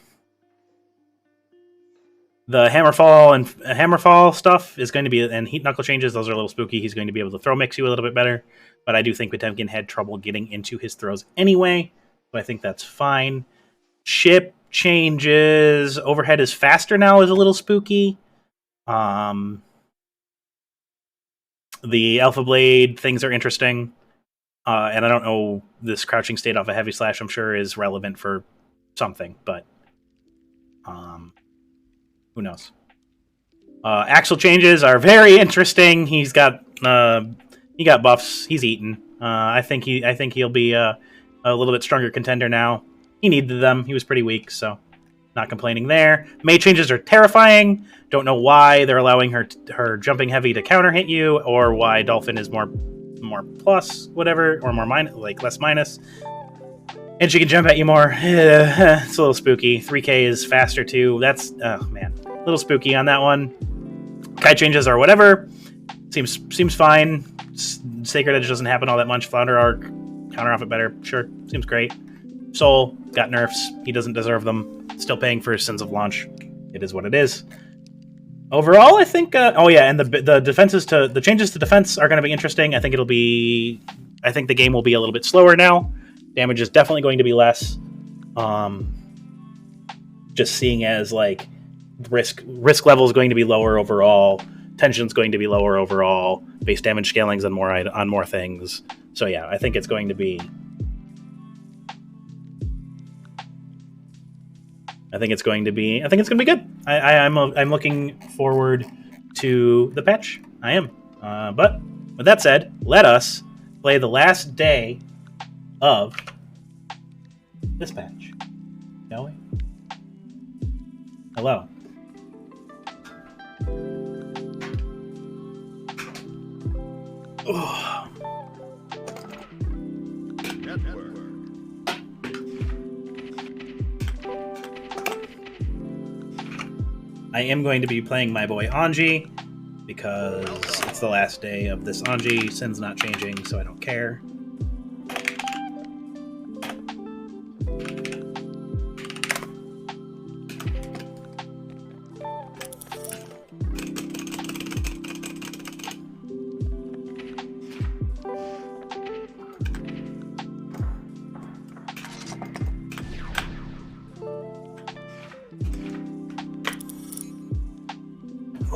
Hammerfall stuff is going to be... And Heat Knuckle changes, those are a little spooky. He's going to be able to throw mix you a little bit better. But I do think Potemkin had trouble getting into his throws anyway. So I think that's fine. Chip changes. Overhead is faster now, is a little spooky. The Alpha Blade things are interesting. And I don't know, this crouching state off a heavy slash, I'm sure, is relevant for something, but who knows? Axel changes are very interesting. He got buffs. He's eaten. I think he'll be a little bit stronger contender now. He needed them. He was pretty weak, so not complaining there. May changes are terrifying. Don't know why they're allowing her jumping heavy to counter hit you, or why Dolphin is more plus whatever, or more minus, like less minus, and she can jump at you more. It's a little spooky. 3k is faster too. That's man, a little spooky on that one. Kai changes are whatever. Seems fine. Sacred Edge doesn't happen all that much. Flounder Arc, counter off it better. Sure, seems great. Soul got nerfs. He doesn't deserve them. Still paying for his sins of launch. It is what it is. Overall, I think. Oh yeah, and the changes to defense are going to be interesting. I think the game will be a little bit slower now. Damage is definitely going to be less. Just seeing as like risk level is going to be lower overall. Tension's going to be lower overall. Base damage scaling's on more things. So yeah, I think it's going to be. I think it's going to be good. I'm looking forward to the patch. I am. But with that said, let us play the last day of this patch, shall we? Hello. Oh. I am going to be playing my boy Anji because it's the last day of this Anji. Sin's not changing, so I don't care.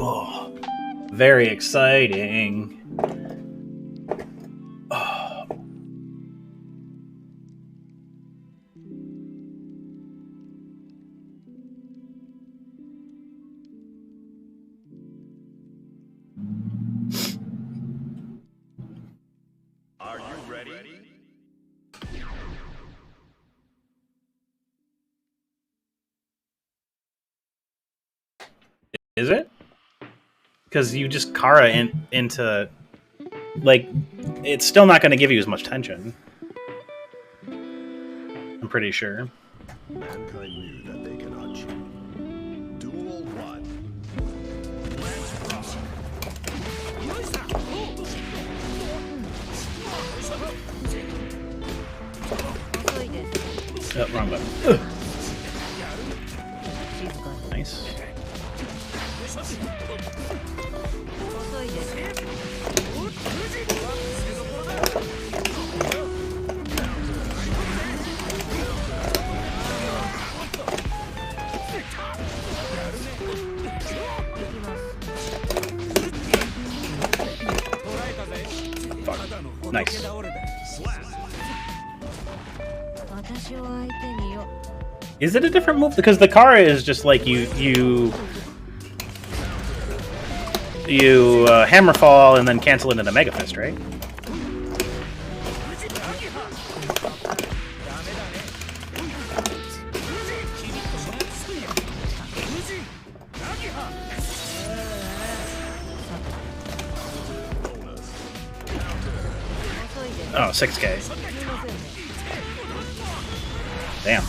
Oh, very exciting. Oh. Are you ready? Is it? Because you just Kara into, like, it's still not going to give you as much tension. I'm pretty sure. Mankind knew that they cannot cheat. Duel 1. Oh, wrong button. Ugh. Nice. Nice. Is it a different move? Because the Kara is just like you hammer fall and then cancel it into Mega Fist, right? Oh, 6K. Damn.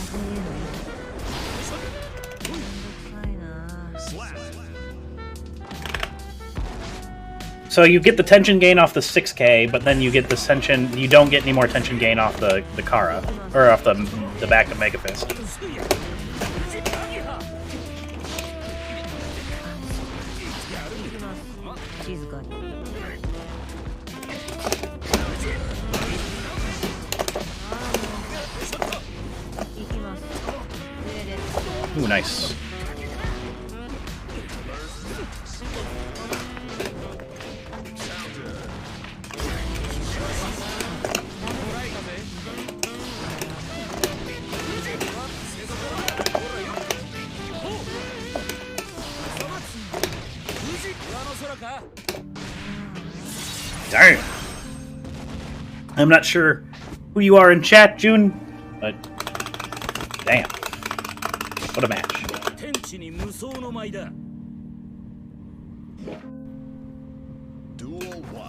So you get the tension gain off the 6K, but then you get the tension. You don't get any more tension gain off the Kara, or off the back of Mega Fist. Ooh, nice. Damn. I'm not sure who you are in chat, June, but damn. What a match.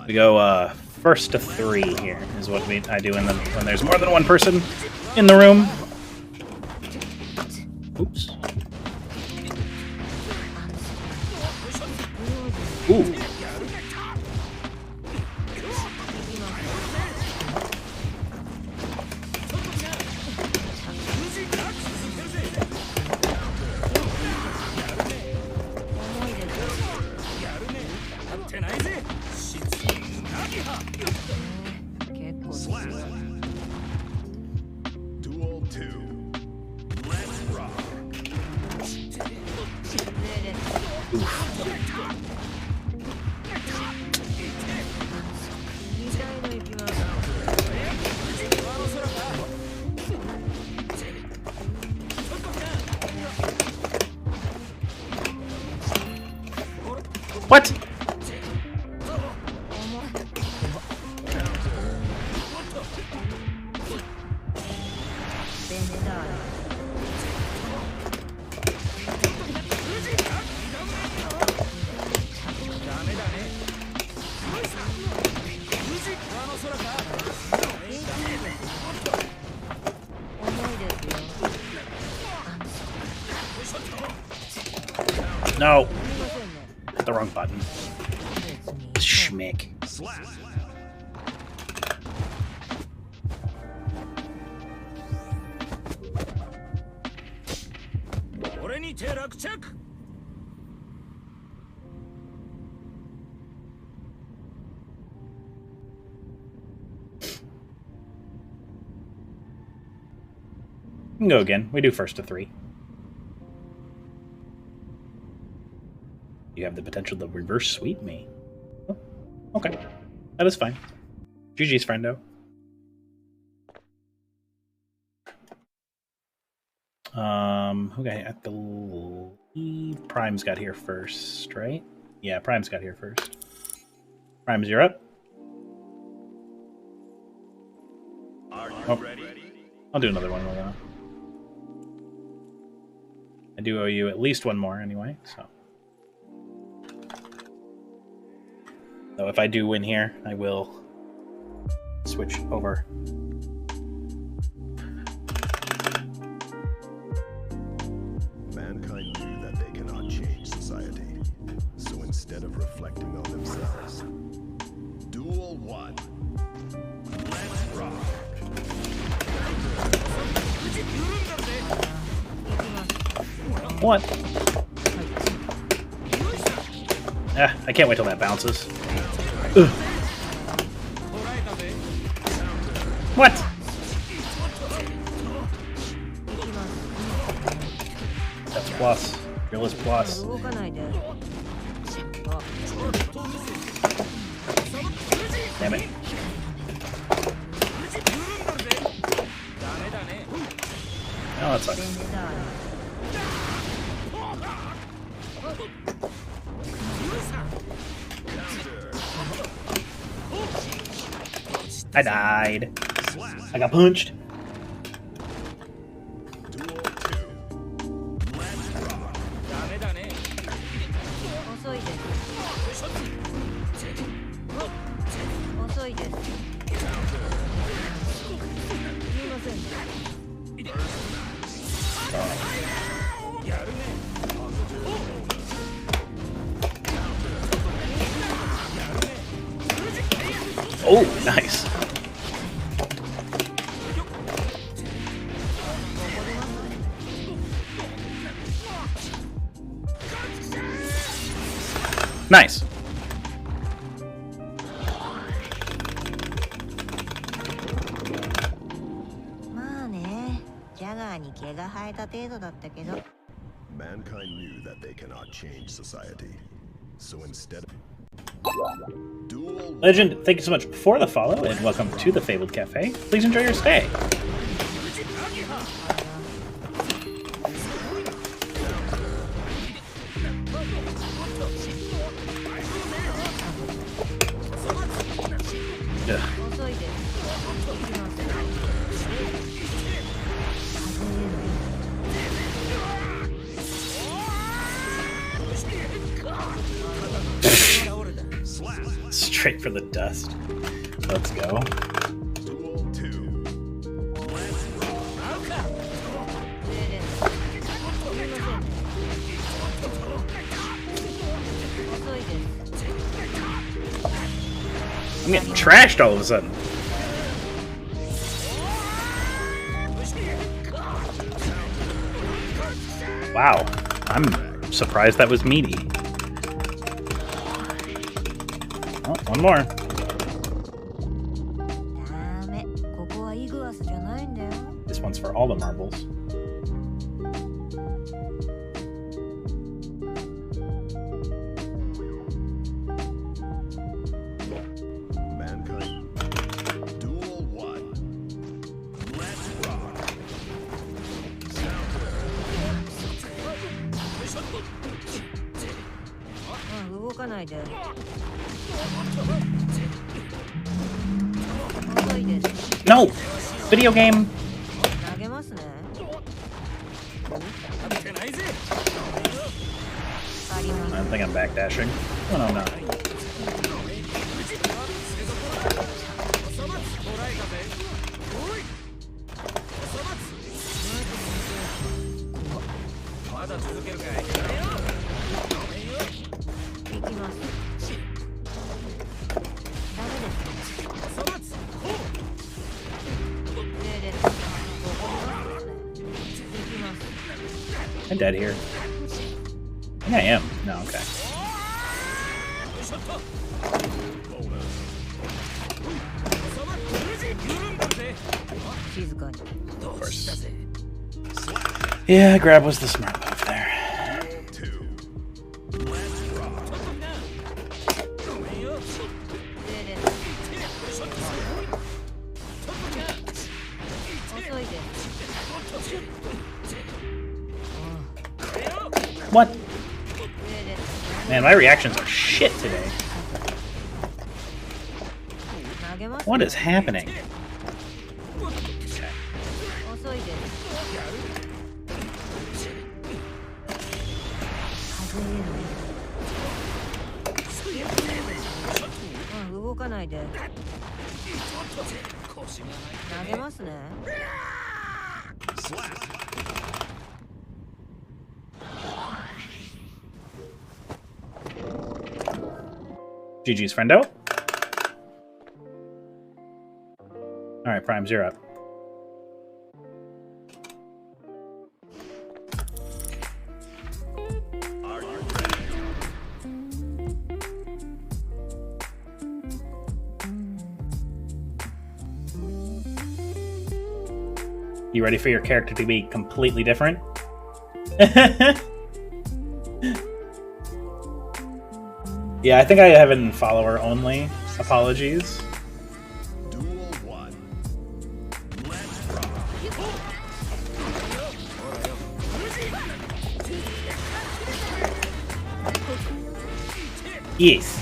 We go first to 3 here is what I do when there's more than one person in the room. Oops. Ooh. Duel 2. Let's rock. No! Hit the wrong button. Schmick. We can go again. We do first to 3. You have the potential to reverse sweep me. Oh, okay. That is fine. GG's, friendo. Okay, I believe Prime's got here first, right? Yeah, Prime's got here first. Prime's, you're up. Are you ready? I'll do another one. I do owe you at least one more anyway, so. So if I do win here, I will switch over. Mankind knew that they cannot change society. So instead of reflecting on themselves, Duel 1. Let's rock. What? I can't wait till that bounces. Ugh. What? That's plus. Drill is plus. Damn it. Oh, that sucks. I died. I got punched. Duel 2. Let's rock. Oh, nice. Nice. Mankind knew that they cannot change society. So instead Duel 1. Legend, thank you so much for the follow, and welcome to the Fabel'd Cafe. Please enjoy your stay. Ugh. Straight for the dust. Let's go. Duel 2. Let's rock. I'm getting trashed all of a sudden. Wow. I'm surprised that was meaty. Oh, one more. This one's for all the marbles. Mankind. Duel 1. Let's rock. No! Video game! I think I'm backdashing. Oh no, no. I'm dead here. I think I am. No, okay. Of course. Yeah, grab was the smart move there. What? Man, my reactions are shit today. What is happening? Okay. GG's, friendo. Alright, Prime, you're up. You ready for your character to be completely different? Yeah, I think I have it in follower only. Apologies. Duel 1. Let's rock. Yes.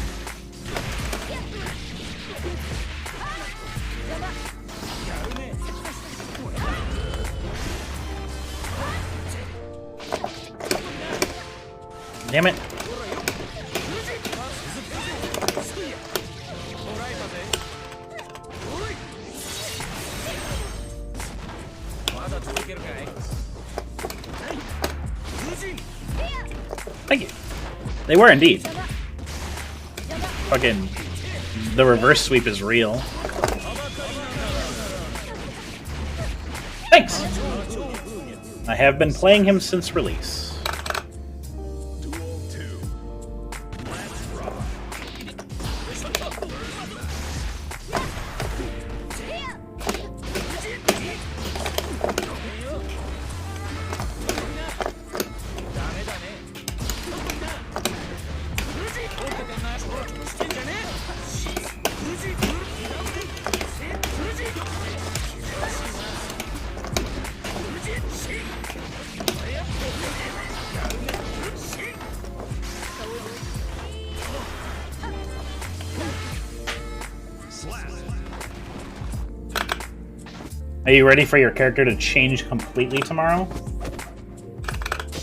Damn it. Thank you. They were indeed. Fucking the reverse sweep is real. Thanks. I have been playing him since release. Duel 2. Let's rock. Are you ready for your character to change completely tomorrow?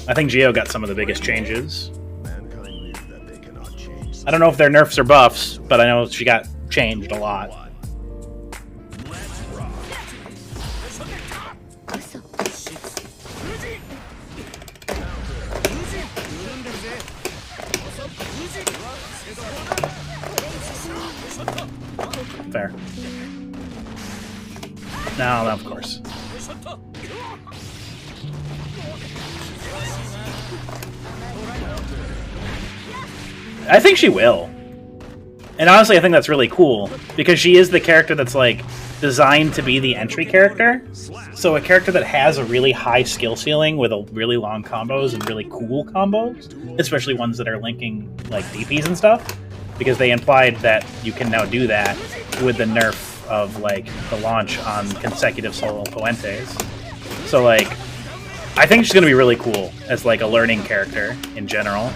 I think Geo got some of the biggest changes. Mankind knew that they cannot change. I don't know if they're nerfs or buffs, but I know she got changed a lot. Let's rock. Fair. No, of course. I think she will. And honestly, I think that's really cool, because she is the character that's, like, designed to be the entry character. So a character that has a really high skill ceiling with a really long combos and really cool combos, especially ones that are linking, like, DPs and stuff, because they implied that you can now do that with the nerf of, like, the launch on consecutive solo Puentes. So, like, I think she's going to be really cool as, like, a learning character in general.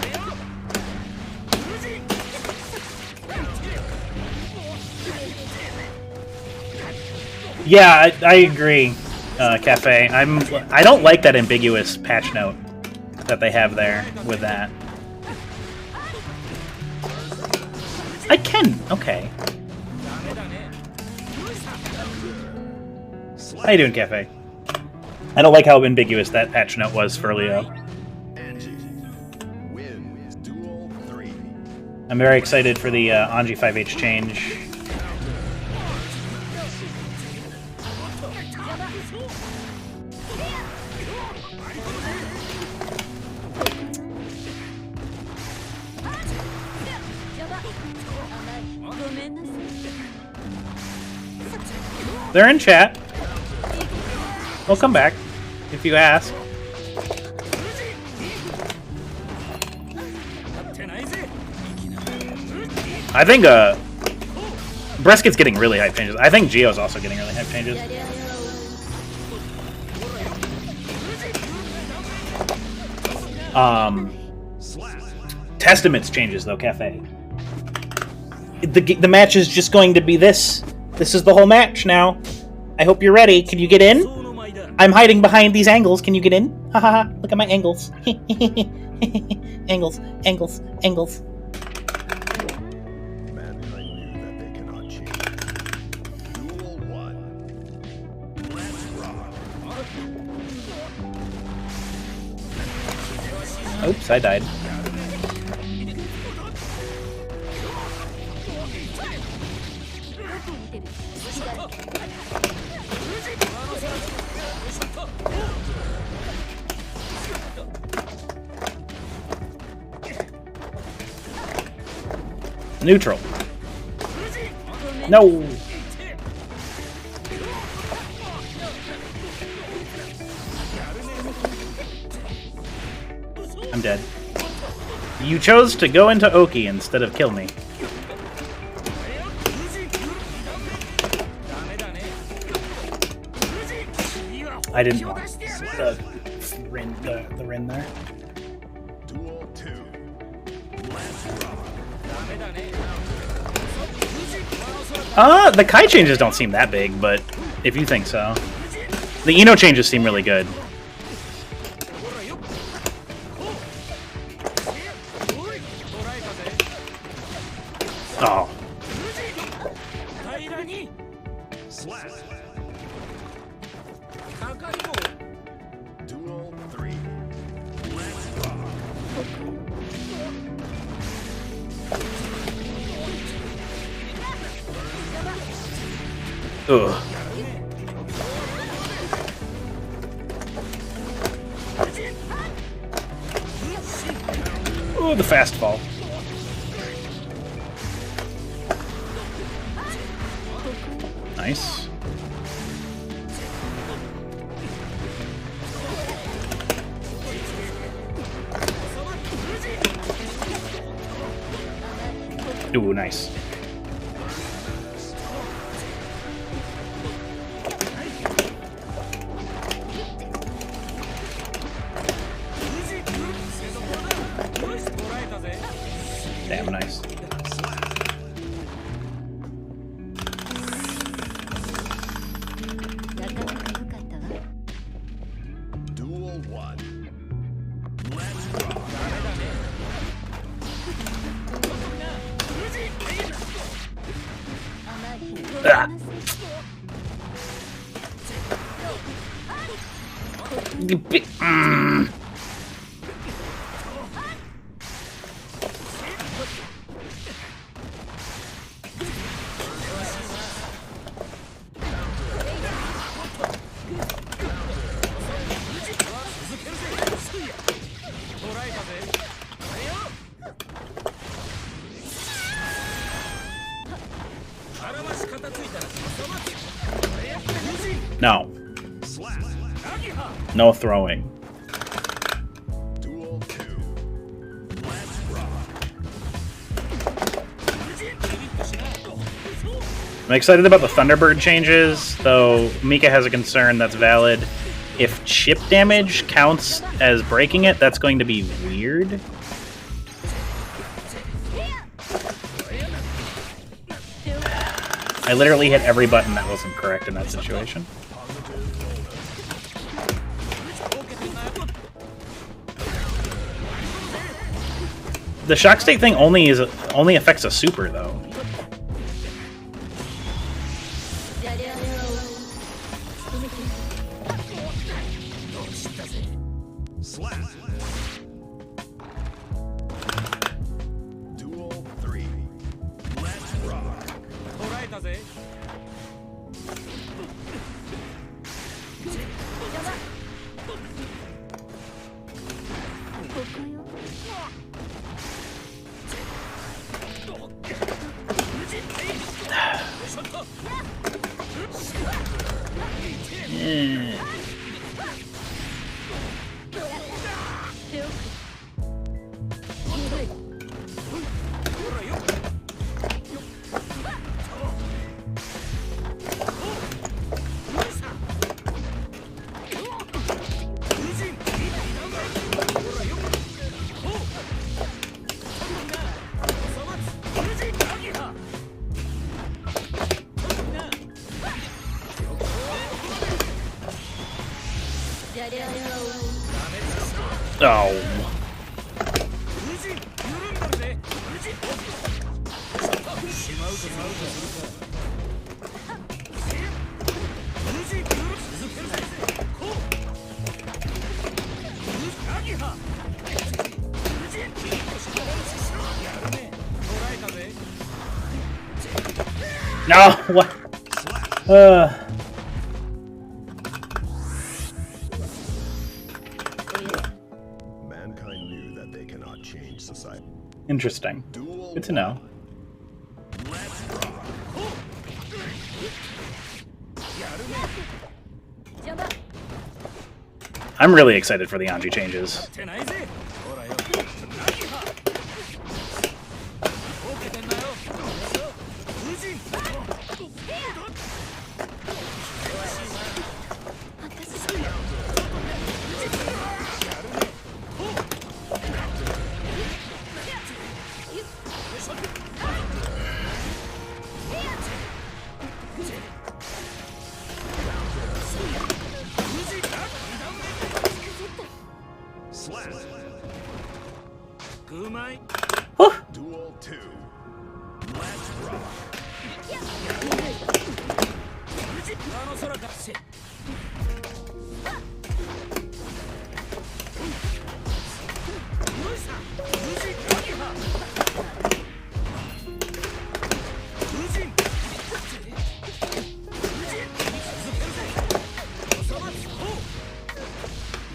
Yeah, I agree. Cafe. I don't like that ambiguous patch note that they have there with that. I can. Okay. How you doing, Cafe? I don't like how ambiguous that patch note was for Leo. Anji wins Duel 3. I'm very excited for the Anji 5H change. They're in chat. We'll come back if you ask. I think Brisket's getting really hype changes. I think Geo's also getting really hype changes. Testament's changes though, Cafe. The match is just going to be this. This is the whole match now. I hope you're ready. Can you get in? I'm hiding behind these angles. Can you get in? Haha, look at my angles. Angles, angles, angles. Mankind knew that they cannot cheat. Duel 1. Let's rock. Oops, I died. Neutral. No. I'm dead. You chose to go into Oki instead of kill me. I didn't want the Rin there. Duel 2. Let's rock. The Kai changes don't seem that big, but if you think so. The Ino changes seem really good. Oh. Duel 3. Let's rock. Ugh. Ooh, the fast fall. Nice. Ooh, nice. Damn, nice. Duel 1. Let's rock. Ah. No. No throwing. Duel 2. Let's rock. I'm excited about the Thunderbird changes, though Mika has a concern that's valid. If chip damage counts as breaking it, that's going to be weird. I literally hit every button that wasn't correct in that situation. the shock state thing only affects a super though. Duel 3. Let's rock. Oh. No, what? Mankind knew that they cannot change society. Interesting. Duel Good to know. 1. Let's rock. I'm really excited for the Anji changes. Whew. Duel 2. Let's rock.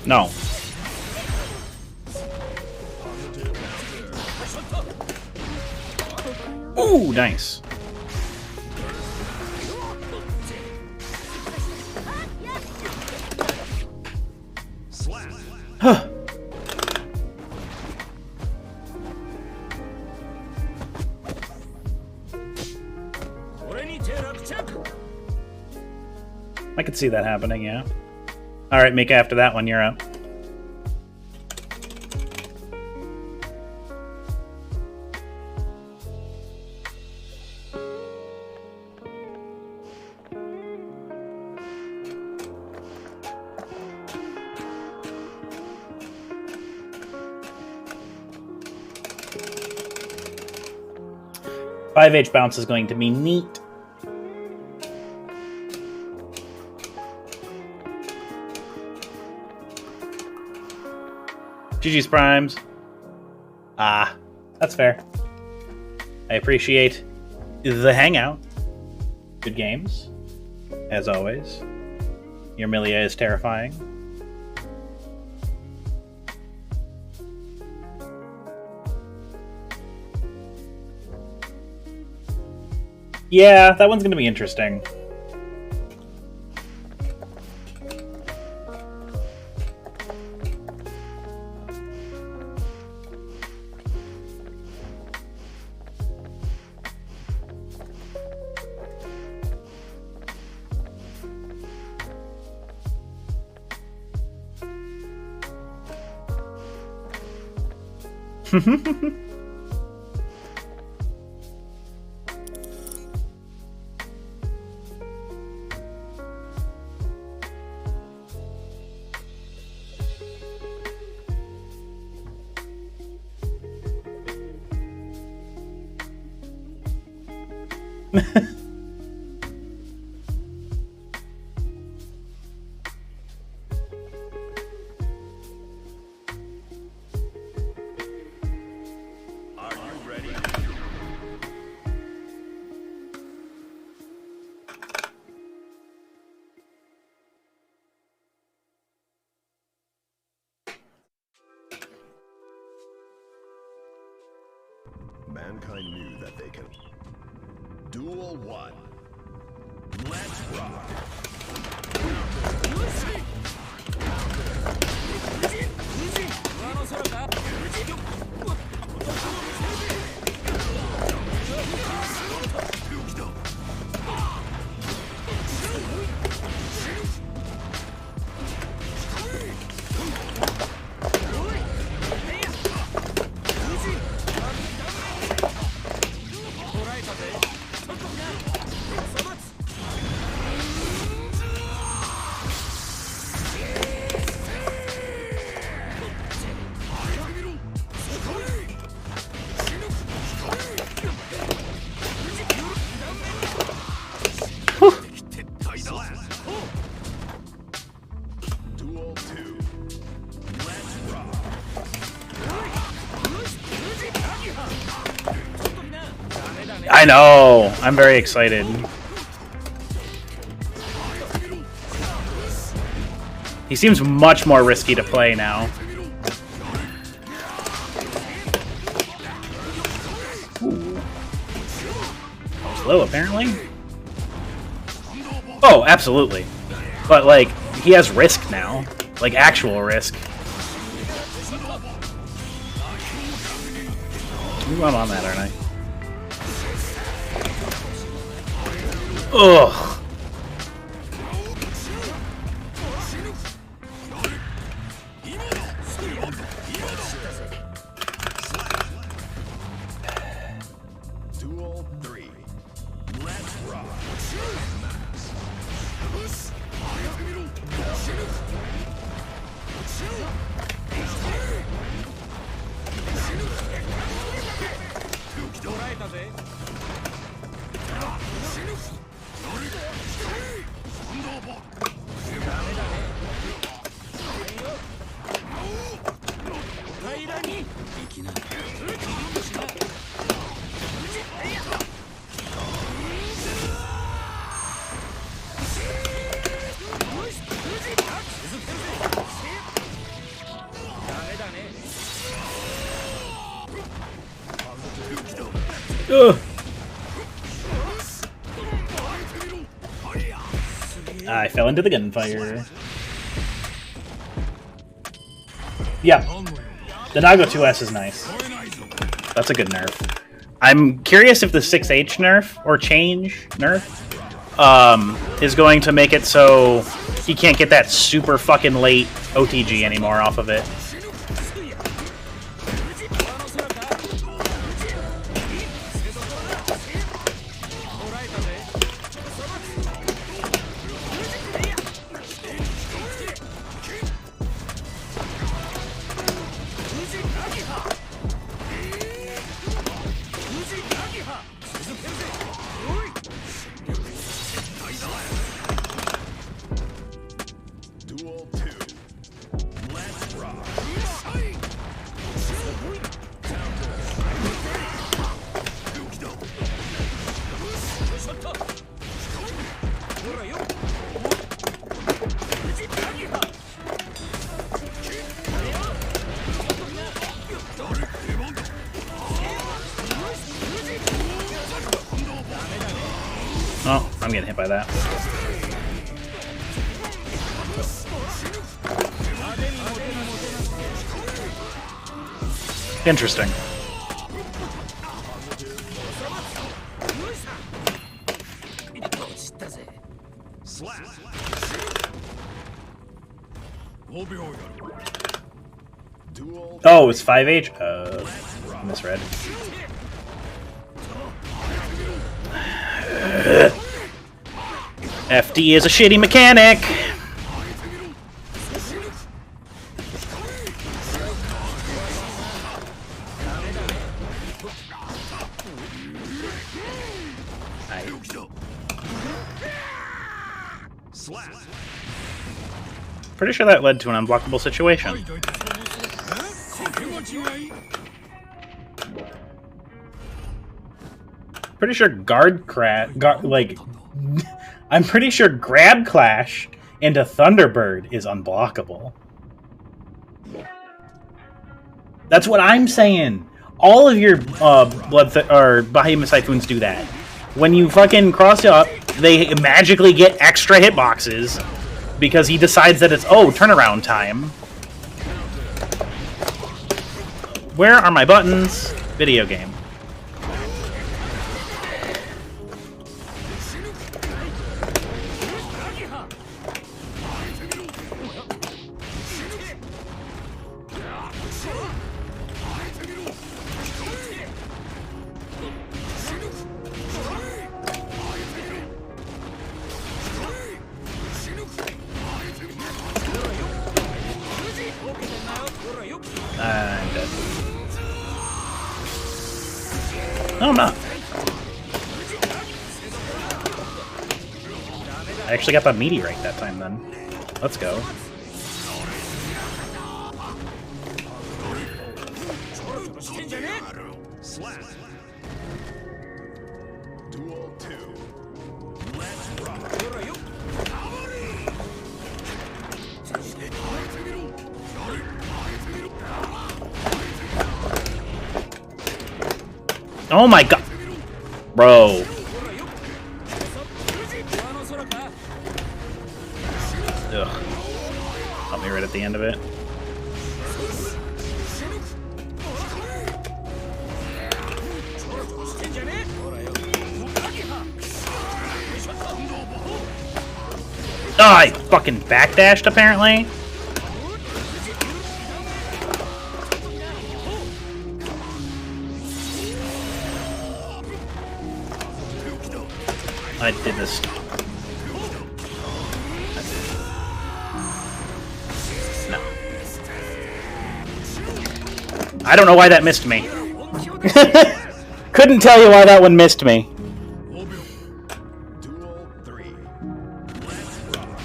No. Ooh, nice. Huh. I could see that happening, yeah. Alright, Mika, after that one, you're up. Five H bounce is going to be neat. GG's primes. Ah, that's fair. I appreciate the hangout. Good games, as always. Your Milia is terrifying. Yeah, that one's gonna be interesting. Are you ready? Mankind knew that they can. Duel 1. Let's rock. Duel 2. Let's rock. I know. I'm very excited. He seems much more risky to play now. Ooh. Slow, apparently. Oh, absolutely. But, like, he has risk now. Like, actual risk. Ooh, I'm on that, aren't I? Ugh. Duel 3. Let's rock. Ugh. I fell into the gunfire. Yeah. The Nago 2S is nice. That's a good nerf. I'm curious if the 6H nerf, or change nerf, is going to make it so he can't get that super fucking late OTG anymore off of it. Duel 2. Let's rock. Oh, I'm getting hit by that. Interesting. Slap. Duel. Oh, it's 5H? Misread. FD is a shitty mechanic! Pretty sure that led to an unblockable situation. Pretty sure I'm pretty sure Grab Clash into Thunderbird is unblockable. That's what I'm saying. All of your Behemoth Typhoons do that. When you fucking cross up, they magically get extra hitboxes because he decides that it's, oh, turnaround time. Where are my buttons? Video game. I'm dead. No, I'm not. I actually got that meteorite that time then. Let's go. Duel 2. Let's rock. Oh my god. Bro. Ugh. Help me right at the end of it. Oh, I fucking backdashed apparently. I did this. No. I don't know why that missed me. Couldn't tell you why that one missed me. Duel 3. Let's rock.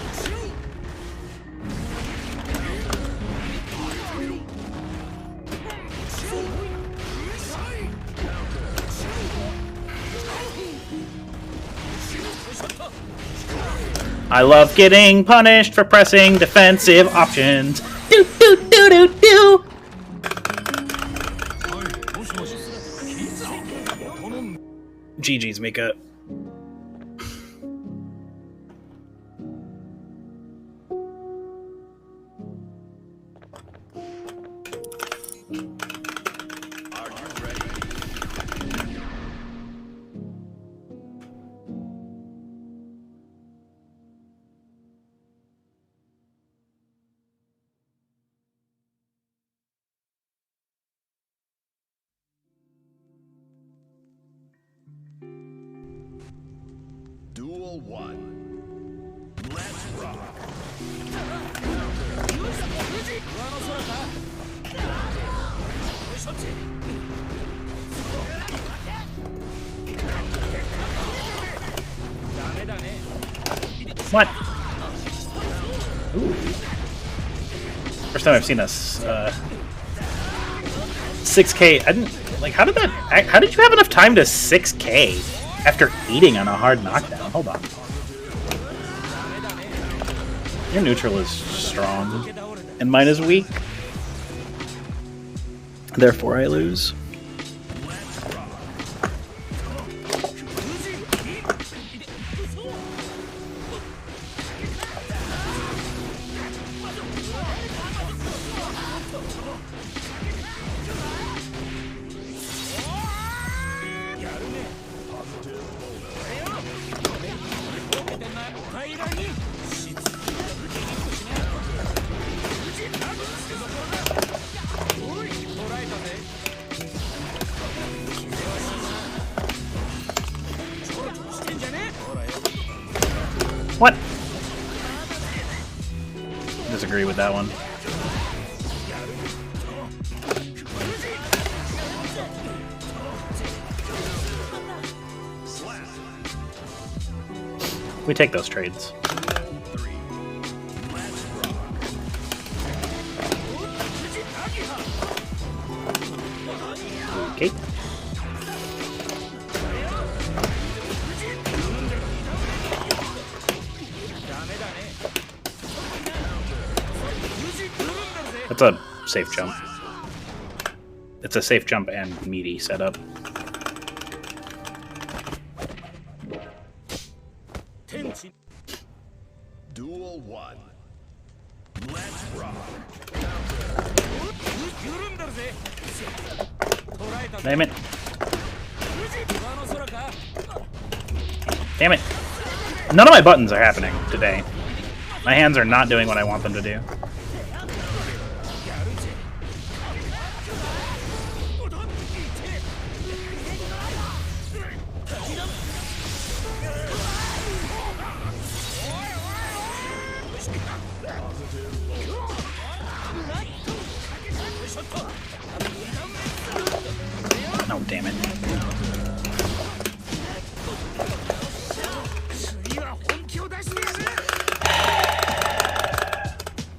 I love getting punished for pressing defensive options. Do do do do do. GG's, Mika. Are you ready? Duel 1. Let's rock. What? Ooh. First time I've seen us 6K. I didn't like. How did that? How did you have enough time to 6K after eating on a hard knockdown? Hold on. Your neutral is strong, and mine is weak. Therefore, I lose. What? Disagree with that one. We take those trades. 3. Let's rock. Okay. That's a safe jump. It's a safe jump and meaty setup. Duel 1. Let's rock. Damn it. Damn it. None of my buttons are happening today. My hands are not doing what I want them to do. Oh, damn it.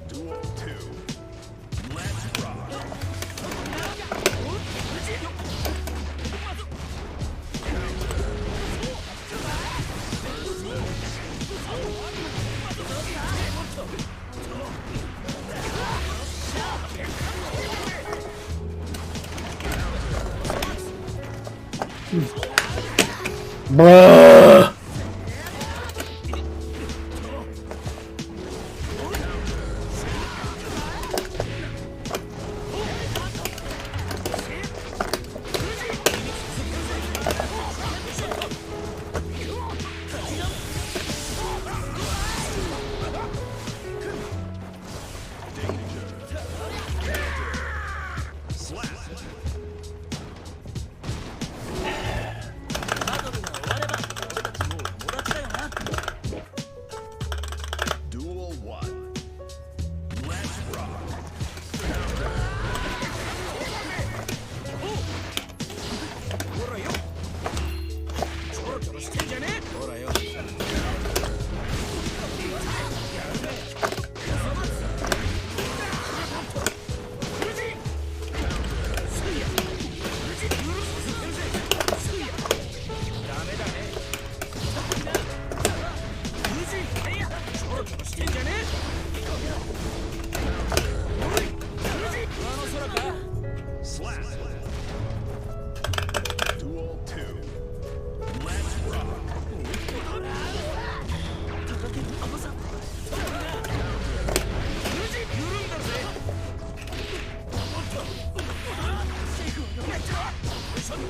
Duel 2. Let's rock. Bruh. Duel 1. Let's rock. Slap. Duel 2. Let's rock.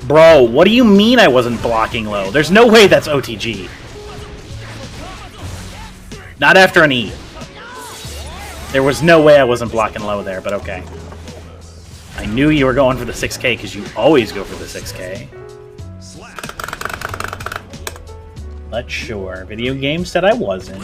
Bro, what do you mean I wasn't blocking low? There's no way that's OTG. Not after an E. There was no way I wasn't blocking low there, but okay. I knew you were going for the 6K because you always go for the 6K. But sure, video game said I wasn't.